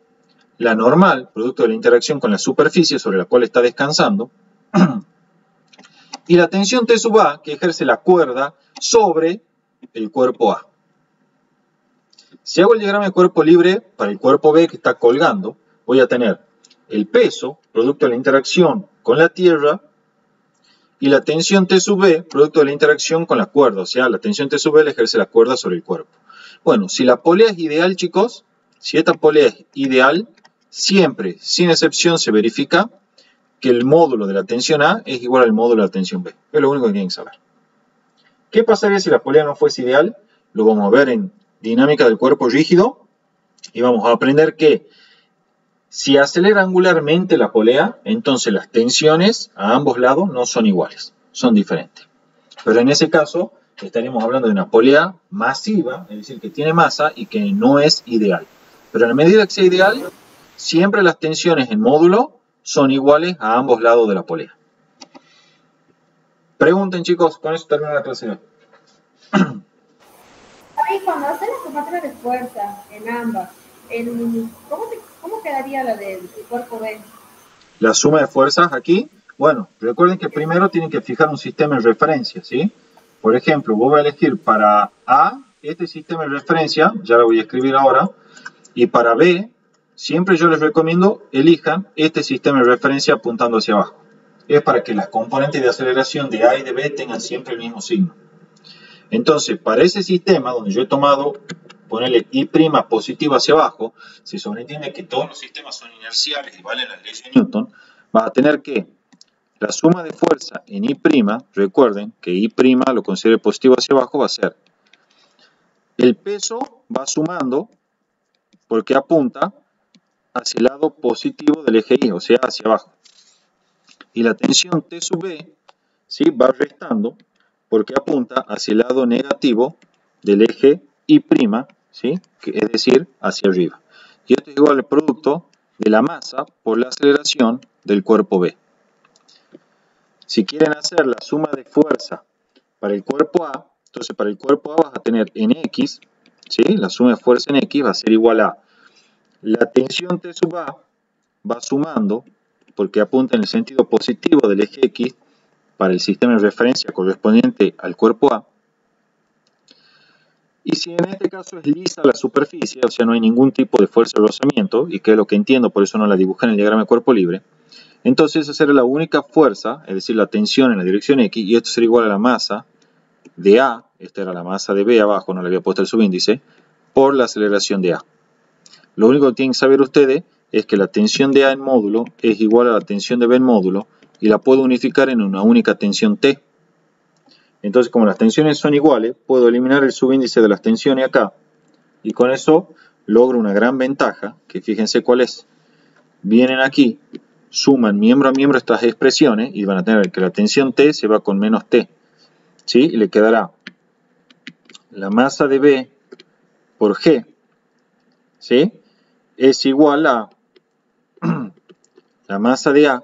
la normal, producto de la interacción con la superficie sobre la cual está descansando, y la tensión T sub A, que ejerce la cuerda sobre el cuerpo A. Si hago el diagrama de cuerpo libre para el cuerpo B que está colgando, voy a tener el peso, producto de la interacción con la tierra, y la tensión T sub B, producto de la interacción con la cuerda, o sea, la tensión T sub B le ejerce la cuerda sobre el cuerpo. Bueno, si la polea es ideal, chicos, si esta polea es ideal, siempre, sin excepción, se verifica que el módulo de la tensión A es igual al módulo de la tensión B. Es lo único que tienen que saber. ¿Qué pasaría si la polea no fuese ideal? Lo vamos a ver en dinámica del cuerpo rígido, y vamos a aprender que si acelera angularmente la polea, entonces las tensiones a ambos lados no son iguales, son diferentes. Pero en ese caso estaríamos hablando de una polea masiva, es decir, que tiene masa y que no es ideal. Pero en la medida que sea ideal, siempre las tensiones en módulo son iguales a ambos lados de la polea. Pregunten, chicos, con eso termina la clase de hoy. Ahí, cuando hacen la sumatoria de fuerza en ambas, ¿cómo quedaría la del cuerpo B? La suma de fuerzas aquí, bueno, recuerden que primero tienen que fijar un sistema de referencia, ¿sí? Por ejemplo, voy a elegir para A este sistema de referencia, ya lo voy a escribir ahora, y para B, siempre yo les recomiendo elijan este sistema de referencia apuntando hacia abajo. Es para que las componentes de aceleración de A y de B tengan siempre el mismo signo. Entonces, para ese sistema donde yo he tomado, ponerle I' positivo hacia abajo, se sobreentiende que todos los sistemas son inerciales y valen las leyes de Newton, vas a tener que la suma de fuerza en I', recuerden que I' lo considere positivo hacia abajo, va a ser el peso va sumando porque apunta hacia el lado positivo del eje Y, o sea, hacia abajo. Y la tensión T sub B, ¿sí?, va restando porque apunta hacia el lado negativo del eje Y', ¿sí?, es decir, hacia arriba. Y esto es igual al producto de la masa por la aceleración del cuerpo B. Si quieren hacer la suma de fuerza para el cuerpo A, entonces para el cuerpo A vas a tener en X, ¿sí?, la suma de fuerza en X va a ser igual a la tensión T sub A va sumando porque apunta en el sentido positivo del eje X para el sistema de referencia correspondiente al cuerpo A. Y si en este caso es lisa la superficie, o sea, no hay ningún tipo de fuerza de rozamiento, y que es lo que entiendo, por eso no la dibujé en el diagrama de cuerpo libre, entonces esa será la única fuerza, es decir, la tensión en la dirección X, y esto será igual a la masa de A, esta era la masa de B abajo, no le había puesto el subíndice, por la aceleración de A. Lo único que tienen que saber ustedes es que la tensión de A en módulo es igual a la tensión de B en módulo, y la puedo unificar en una única tensión T. Entonces, como las tensiones son iguales, puedo eliminar el subíndice de las tensiones acá, y con eso logro una gran ventaja, que fíjense cuál es. Vienen aquí, suman miembro a miembro estas expresiones, y van a tener que la tensión T se va con menos T, ¿sí? Y le quedará la masa de B por G, ¿sí?, es igual a la masa de A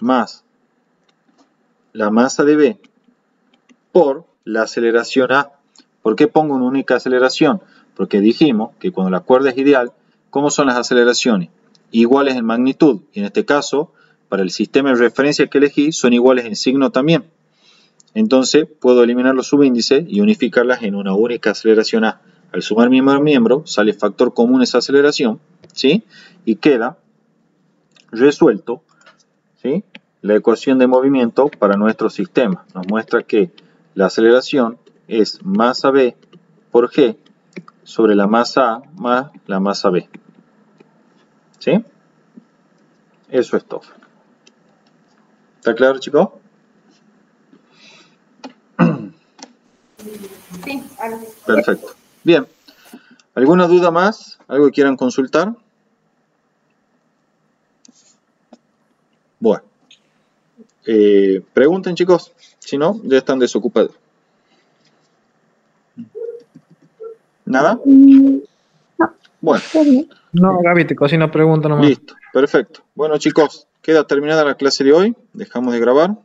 más la masa de B por la aceleración A. ¿Por qué pongo una única aceleración? Porque dijimos que cuando la cuerda es ideal, ¿cómo son las aceleraciones? Iguales en magnitud, y en este caso, para el sistema de referencia que elegí, son iguales en signo también. Entonces, puedo eliminar los subíndices y unificarlas en una única aceleración A. Al sumar miembro a miembro, sale factor común esa aceleración, ¿sí?, y queda resuelto, ¿sí?, la ecuación de movimiento para nuestro sistema. Nos muestra que la aceleración es masa B por G sobre la masa A más la masa B. ¿Sí? Eso es todo. ¿Está claro, chicos? Sí, ahora sí. Perfecto. Bien. ¿Alguna duda más? ¿Algo que quieran consultar? Bueno. Pregunten, chicos. Si no, ya están desocupados. ¿Nada? No, Bueno. está bien. No, Gaby, te cocino pregunta nomás. Listo. Perfecto. Bueno, chicos, queda terminada la clase de hoy. Dejamos de grabar.